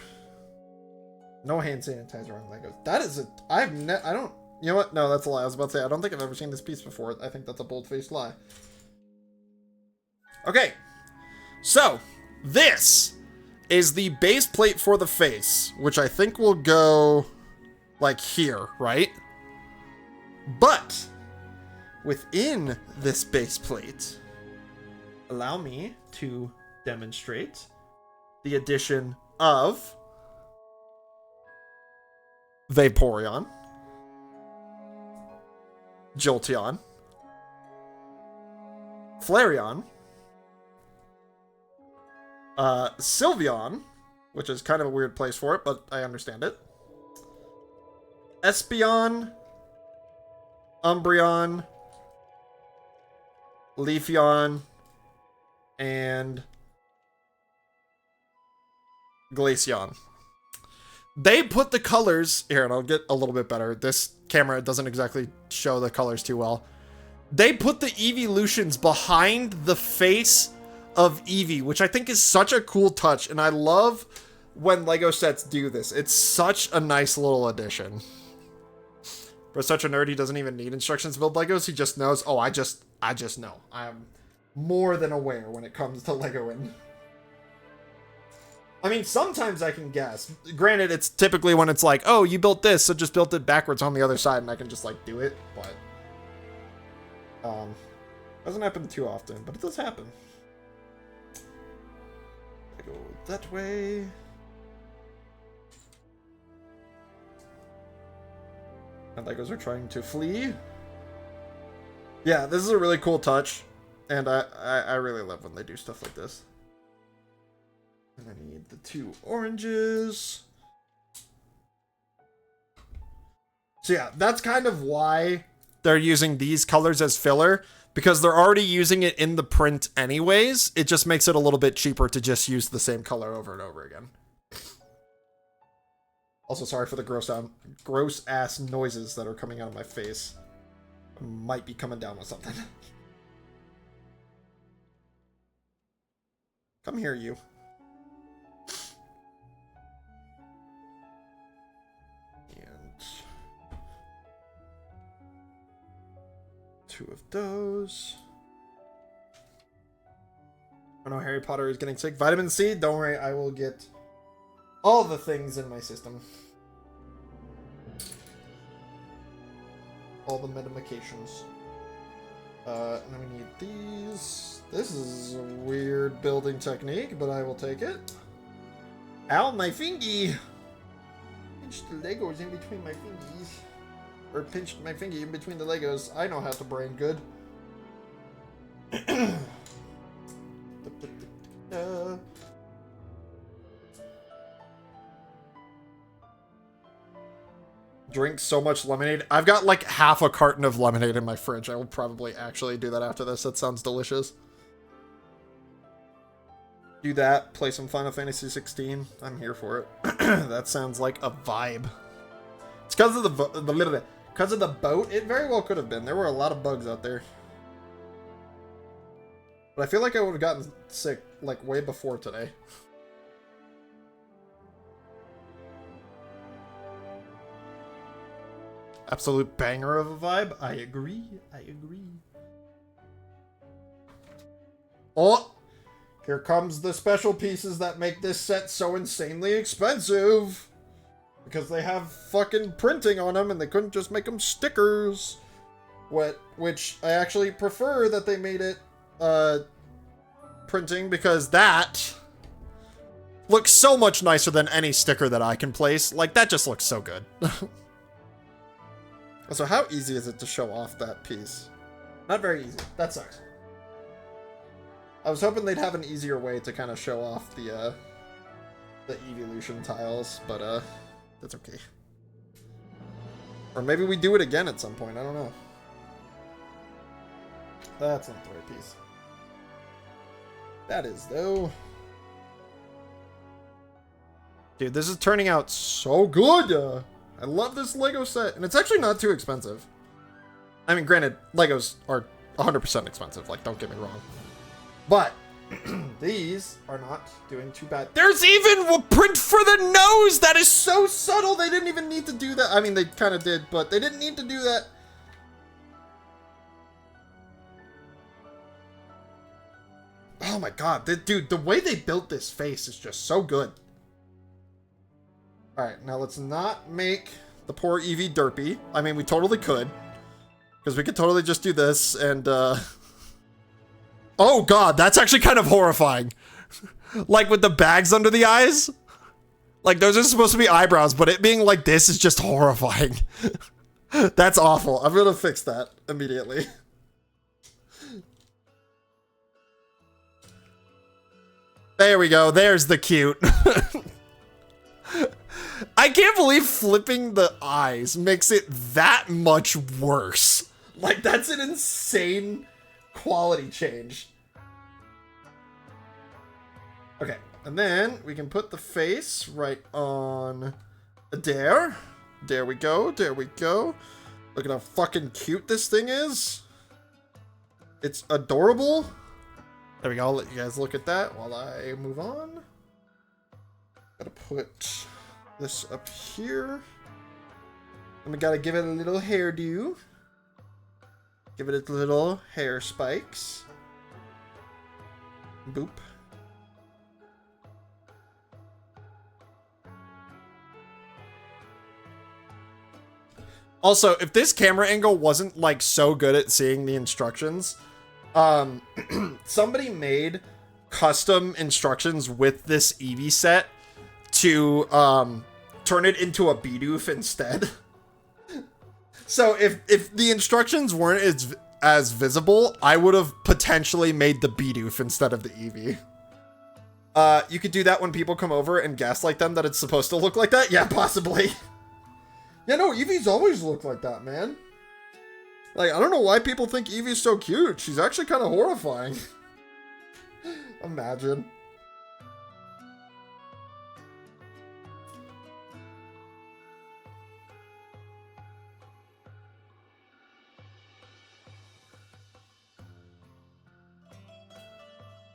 Speaker 1: hand sanitizer on Legos. That is a... I don't... You know what? No, that's a lie. I was about to say, I don't think I've ever seen this piece before. I think that's a bold-faced lie. Okay. So, this is the base plate for the face, which I think will go like here, right? But within this base plate, allow me to demonstrate the addition of Vaporeon, Jolteon, Flareon, Sylveon, which is kind of a weird place for it, but I understand it, Espeon, Umbreon, Leafeon, and Glaceon. They put the colors here, and I'll get a little bit better. This camera doesn't exactly show the colors too well. They put the evolutions behind the face of Eevee, which I think is such a cool touch, and I love when Lego sets do this. It's such a nice little addition. For such a nerd, he doesn't even need instructions to build Legos. He just knows, oh, I just know. I am more than aware when it comes to Legoing. I mean, sometimes I can guess. Granted, it's typically when it's like, oh, you built this, so just built it backwards on the other side, and I can just, like, do it, but... doesn't happen too often, but it does happen. I go that way. And Legos are trying to flee. Yeah, this is a really cool touch, and I really love when they do stuff like this. And I need the 2 oranges. So yeah, that's kind of why they're using these colors as filler, because they're already using it in the print anyways. It just makes it a little bit cheaper to just use the same color over and over again. Also, sorry for the gross ass noises that are coming out of my face. I might be coming down with something. Come here, you. And 2 of those. Oh no, Harry Potter is getting sick. Vitamin C, don't worry, I will get all the things in my system. All the medications. And then we need these. this is a weird building technique, but I will take it. Ow, my fingy! Pinched the Legos in between my fingies. Or pinched my fingy in between the Legos. I know how to brain good. Drink so much lemonade. I've got like half a carton of lemonade in my fridge. I will probably actually do that after this. That sounds delicious. Do that. Play some Final Fantasy 16. I'm here for it. That sounds like a vibe. It's because of the boat. It very well could have been. There were a lot of bugs out there. But I feel like I would have gotten sick like way before today. Absolute banger of a vibe. I agree. I agree. Oh! Here comes the special pieces that make this set so insanely expensive. Because they have fucking printing on them and they couldn't just make them stickers. Which I actually prefer that they made it printing, because that looks so much nicer than any sticker that I can place. Like, that just looks so good. So how easy is it to show off that piece? Not very easy. That sucks. I was hoping they'd have an easier way to kind of show off the evolution tiles, but that's okay. Or maybe we do it again at some point. I don't know. That's not the right piece. That is, though. Dude, this is turning out so good. I love this Lego set, and it's actually not too expensive. I mean, granted, Legos are 100% expensive, like, don't get me wrong. But these are not doing too bad. There's even a print for the nose! That is so subtle! They didn't even need to do that. I mean, they kind of did, but they didn't need to do that. Oh my god, dude, the way they built this face is just so good. Alright, now let's not make the poor Eevee derpy. I mean, we totally could. Because we could totally just do this and, oh god, that's actually kind of horrifying. Like with the bags under the eyes. Like, those are supposed to be eyebrows, but it being like this is just horrifying. That's awful. I'm gonna fix that immediately. There we go. There's the cute. I can't believe flipping the eyes makes it that much worse. Like, that's an insane quality change. Okay, and then we can put the face right on there. There we go, there we go. Look at how fucking cute this thing is. It's adorable. There we go, I'll let you guys look at that while I move on. Gotta put this up here. And we gotta give it a little hairdo. Give it a little hair spikes. Boop. Also, if this camera angle wasn't like so good at seeing the instructions, somebody made custom instructions with this Eevee set to turn it into a Bidoof instead. So if the instructions weren't as visible, I would have potentially made the Bidoof instead of the Eevee. You could do that when people come over and gaslight them that it's supposed to look like that? Yeah, possibly. Yeah, no, Eevee's always looked like that, man. Like, I don't know why people think Eevee's so cute. She's actually kind of horrifying. Imagine.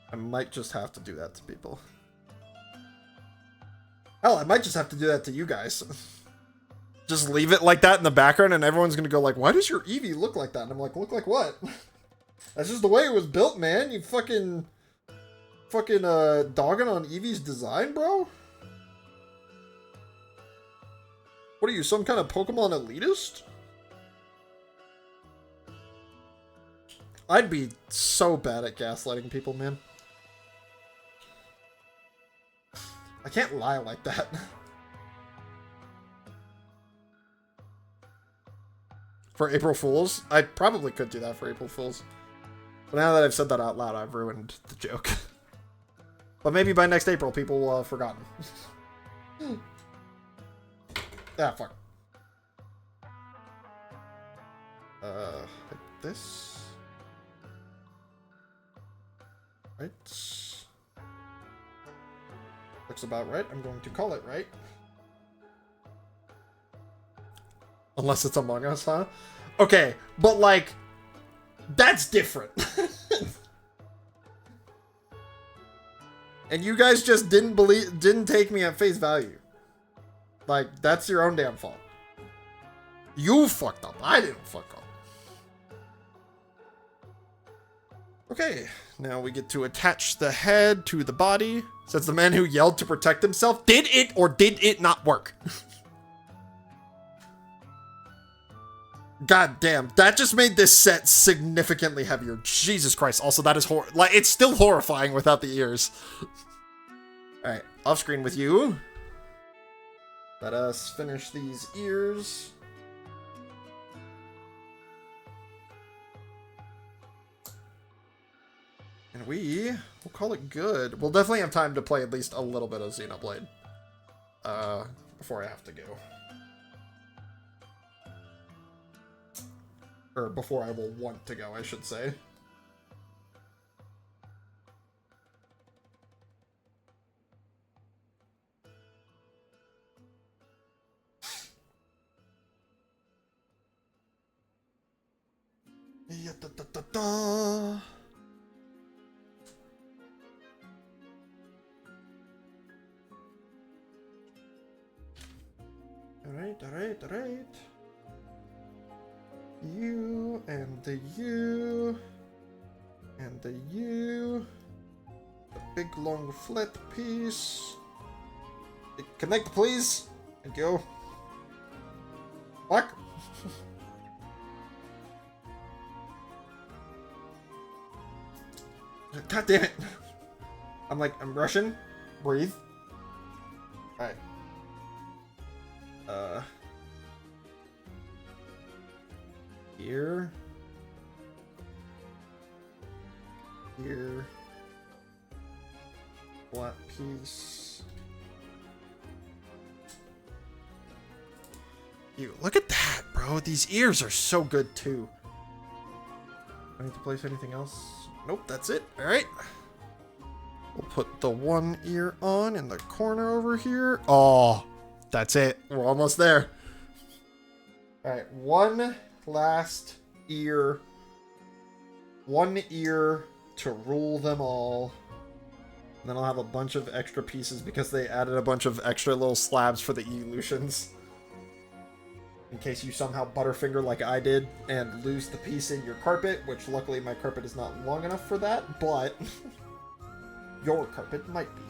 Speaker 1: I might just have to do that to people. Hell, I might just have to do that to you guys. Just leave it like that in the background and everyone's gonna go like, why does your Eevee look like that? And I'm like, look like what? That's just the way it was built, man. You fucking dogging on Eevee's design, bro? What are you, some kind of Pokemon elitist? I'd be so bad at gaslighting people, man. I can't lie like that. For April Fools? I probably could do that for April Fools. But now that I've said that out loud, I've ruined the joke. But maybe by next April, people will have forgotten. Ah, fuck. Like this. Right. Looks about right. I'm going to call it right. Unless it's Among Us, huh? Okay, but like, that's different. And you guys just didn't take me at face value. Like, that's your own damn fault. You fucked up. I didn't fuck up. Okay, now we get to attach the head to the body. Says the man who yelled to protect himself. Did it or did it not work? God damn, that just made this set significantly heavier. Jesus Christ. Also, that is like, it's still horrifying without the ears. Alright, off screen with you. Let us finish these ears. And we'll call it good. We'll definitely have time to play at least a little bit of Xenoblade. Before I have to go. Or before I will want to go, I should say. Yeah, da, da, da, da. Alright. You, and the you, and the you. The big long flip piece. Connect, please. Thank you. Fuck. God damn it. I'm rushing. Breathe. Alright. Here. Here. Flat piece. You look at that, bro. These ears are so good too. I need to place anything else? Nope, that's it. Alright. We'll put the one ear on in the corner over here. Oh, that's it. We're almost there. Alright, one last ear. One ear to rule them all. And then I'll have a bunch of extra pieces because they added a bunch of extra little slabs for the evolutions. In case you somehow butterfinger like I did and lose the piece in your carpet, which luckily my carpet is not long enough for that, but your carpet might be.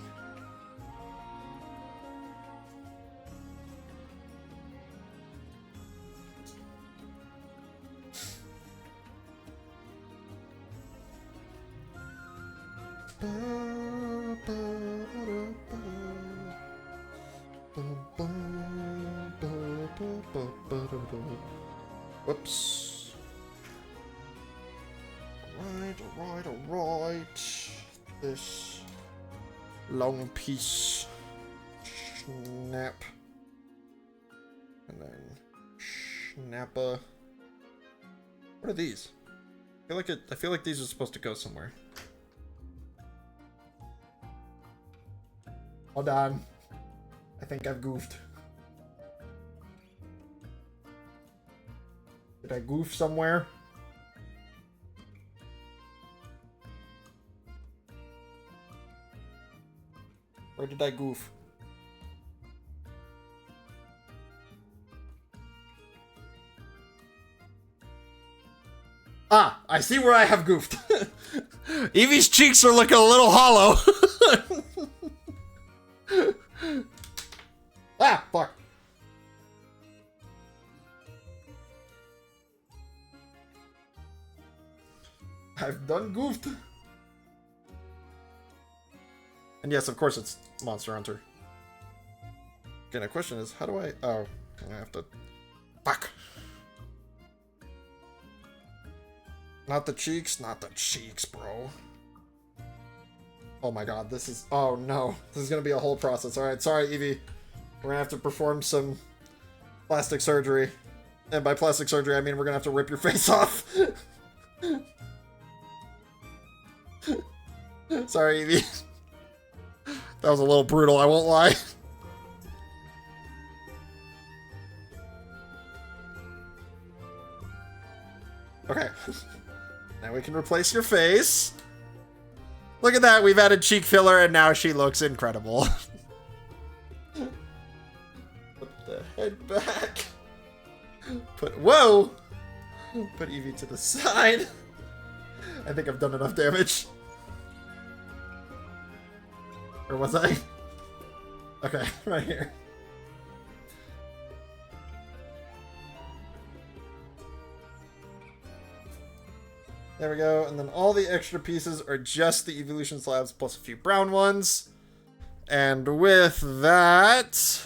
Speaker 1: Whoops. Alright. This long piece. Snap. And then snappa. What are these? I feel like these are supposed to go somewhere. Hold on. I think I've goofed. Did I goof somewhere? Where did I goof? Ah, I see where I have goofed. Eevee's cheeks are looking a little hollow. Ah, fuck. done goofed. And yes, of course it's Monster Hunter. Okay, the question is, how do I... Oh, I have to... Fuck. Not the cheeks, not the cheeks, bro. Oh my god, this is... Oh no, this is gonna be a whole process. Alright, sorry, Eevee. We're gonna have to perform some plastic surgery. And by plastic surgery, I mean we're gonna have to rip your face off. Sorry, Eevee. That was a little brutal, I won't lie. Okay. Now we can replace your face. Look at that, we've added cheek filler and now she looks incredible. Put the head back. Whoa! Put Eevee to the side. I think I've done enough damage. Or was I? Okay, right here. There we go, and then all the extra pieces are just the evolution slabs plus a few brown ones. And with that,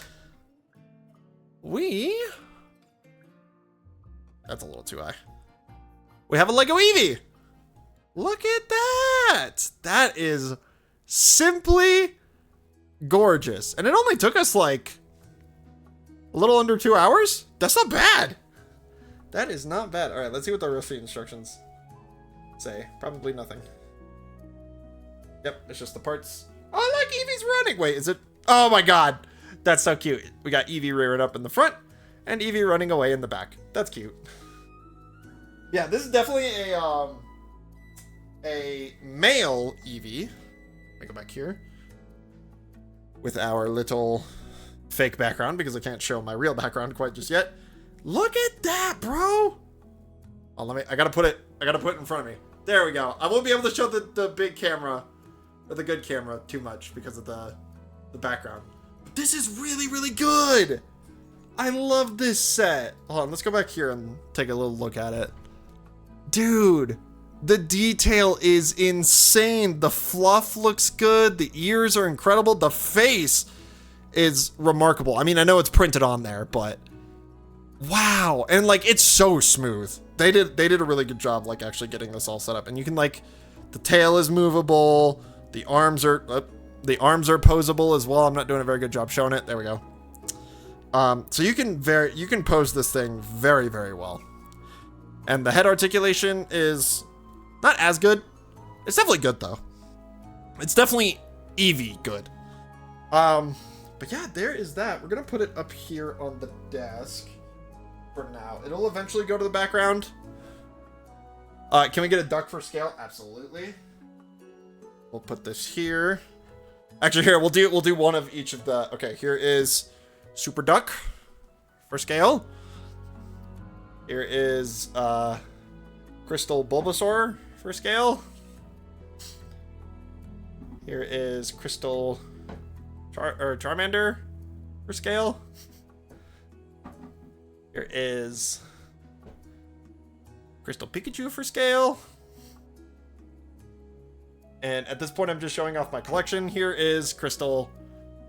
Speaker 1: that's a little too high. We have a Lego Eevee! Look at that! That is simply gorgeous. And it only took us like a little under 2 hours? That's not bad! That is not bad. Alright, let's see what the recipe instructions say. Probably nothing. Yep, it's just the parts. Oh, look, Eevee's running. Wait, is it? Oh my god. That's so cute. We got Eevee rearing up in the front and Eevee running away in the back. That's cute. Yeah, this is definitely a male Eevee. Let me go back here. With our little fake background because I can't show my real background quite just yet. Look at that, bro. Oh, I gotta put it in front of me. There we go. I won't be able to show the big camera, or the good camera, too much because of the background. But this is really, really good. I love this set. Hold on, let's go back here and take a little look at it. Dude, the detail is insane. The fluff looks good. The ears are incredible. The face is remarkable. I mean, I know it's printed on there, but wow. And like, it's so smooth. They did a really good job, like, actually getting this all set up. And you can, like, the tail is movable. The arms are posable as well. I'm not doing a very good job showing it. There we go. So you can pose this thing very, very well. And the head articulation is not as good. It's definitely good though. It's definitely Eevee good. But yeah, there is that. We're gonna put it up here on the desk for now. It'll eventually go to the background. Can we get a duck for scale? Absolutely. We'll put this here. Actually, here, we'll do one of each of the... Okay, here is Super Duck for scale. Here is Crystal Bulbasaur for scale. Here is Crystal Charmander for scale. Here is Crystal Pikachu for scale. And at this point, I'm just showing off my collection. Here is Crystal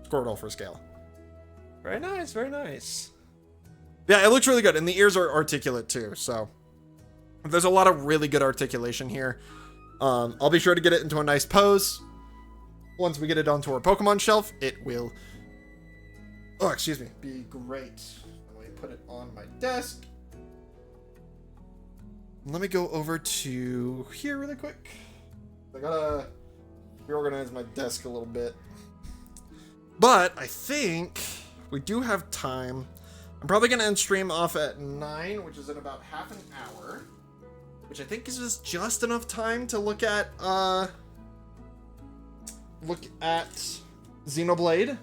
Speaker 1: Squirtle for scale. Very nice, very nice. Yeah, it looks really good. And the ears are articulate too, so there's a lot of really good articulation here. I'll be sure to get it into a nice pose. Once we get it onto our Pokemon shelf, it will, oh, excuse me, be great. Let me put it on my desk. Let me go over to here really quick. I gotta reorganize my desk a little bit. But I think we do have time. I'm probably gonna end stream off at 9, which is in about half an hour. Which I think gives us just enough time to look at Xenoblade.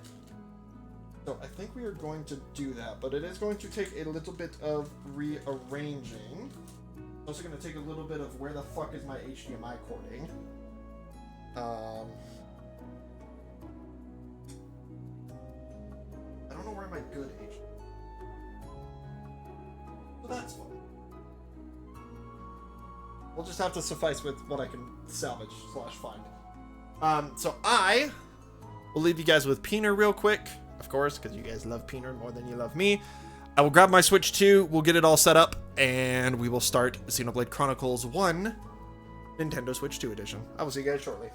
Speaker 1: So I think we are going to do that, but it is going to take a little bit of rearranging. It's also going to take a little bit of where the fuck is my HDMI cording. I don't know where my good HDMI. So that's fun. We'll just have to suffice with what I can salvage / find. So I will leave you guys with Peener real quick, of course, because you guys love Peener more than you love me. I will grab my Switch 2, we'll get it all set up, and we will start Xenoblade Chronicles 1 Nintendo Switch 2 edition. I will see you guys shortly.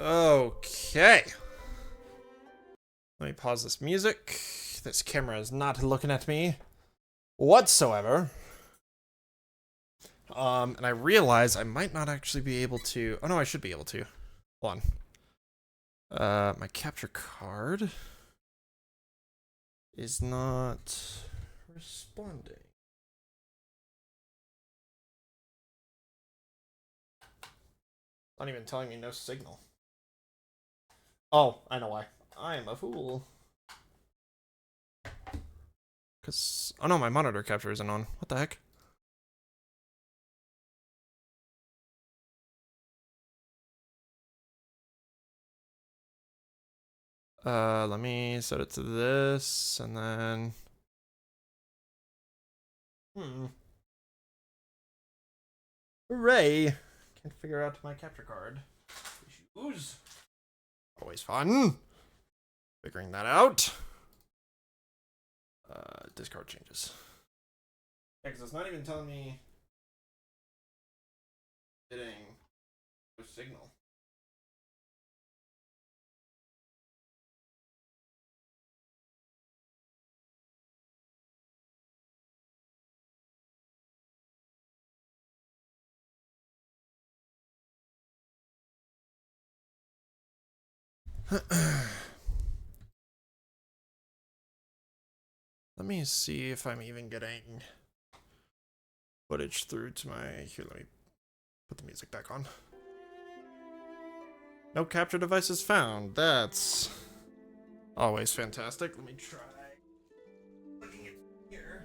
Speaker 1: Okay. Let me pause this music. This camera is not looking at me whatsoever. And I realize I might not actually be able to. Oh no, I should be able to. Hold on. My capture card is not responding. Not even telling me no signal. Oh, I know why. I am a fool. Cause oh no, my monitor capture isn't on. What the heck? Let me set it to this, and then... Hooray! Can't figure out my capture card. Issues. Always fun. Figuring that out. Discard changes. Yeah, because it's not even telling me... Getting... no signal. Let me see if I'm even getting footage through to my... Here, let me put the music back on. No capture devices found. That's always fantastic. Let me try putting it here.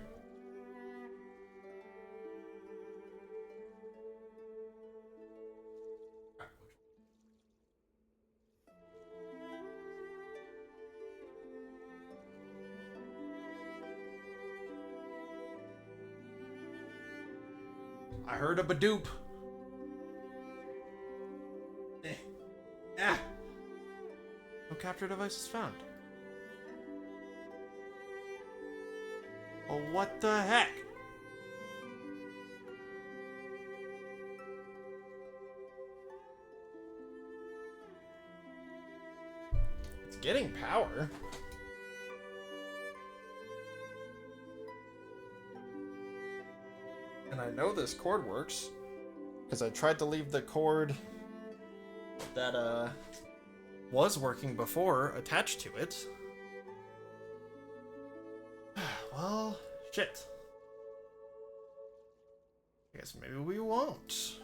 Speaker 1: I heard a Badoop. Ah. No capture devices found. Well, what the heck? It's getting power. And I know this cord works because I tried to leave the cord that was working before attached to it. Well, shit. I guess maybe we won't.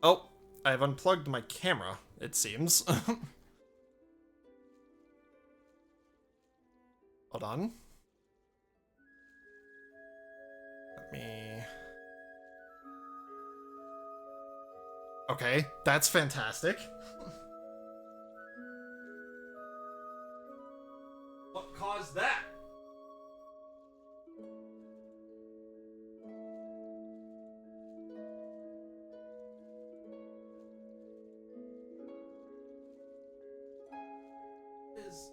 Speaker 1: Oh, I've unplugged my camera, it seems. Hold on. Let me... Okay, that's fantastic. What caused that? Is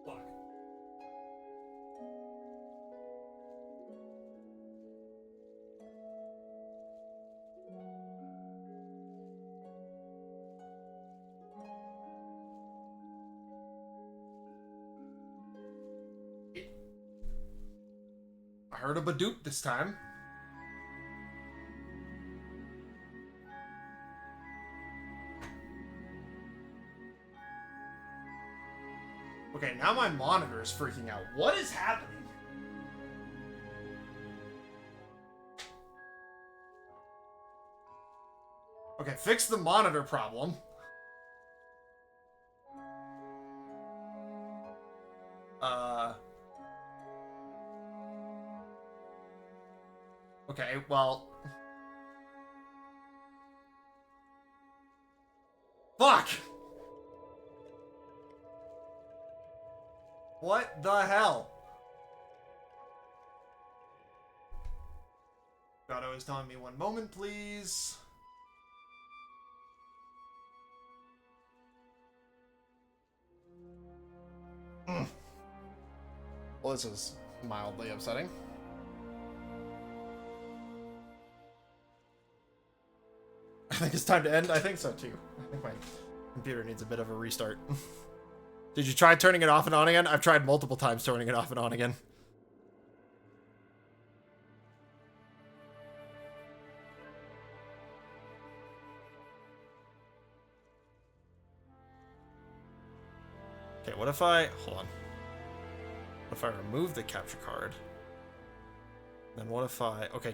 Speaker 1: fuck. I heard a Badoop this time. Okay, now my monitor is freaking out. What is happening? Okay, fix the monitor problem. Okay, well... Fuck! What the hell? Grotto is telling me one moment, please. Well, this is mildly upsetting. I think it's time to end. I think so too. I think my computer needs a bit of a restart. Did you try turning it off and on again? I've tried multiple times turning it off and on again. Okay, what if I... Hold on. What if I remove the capture card? Then what if I... Okay,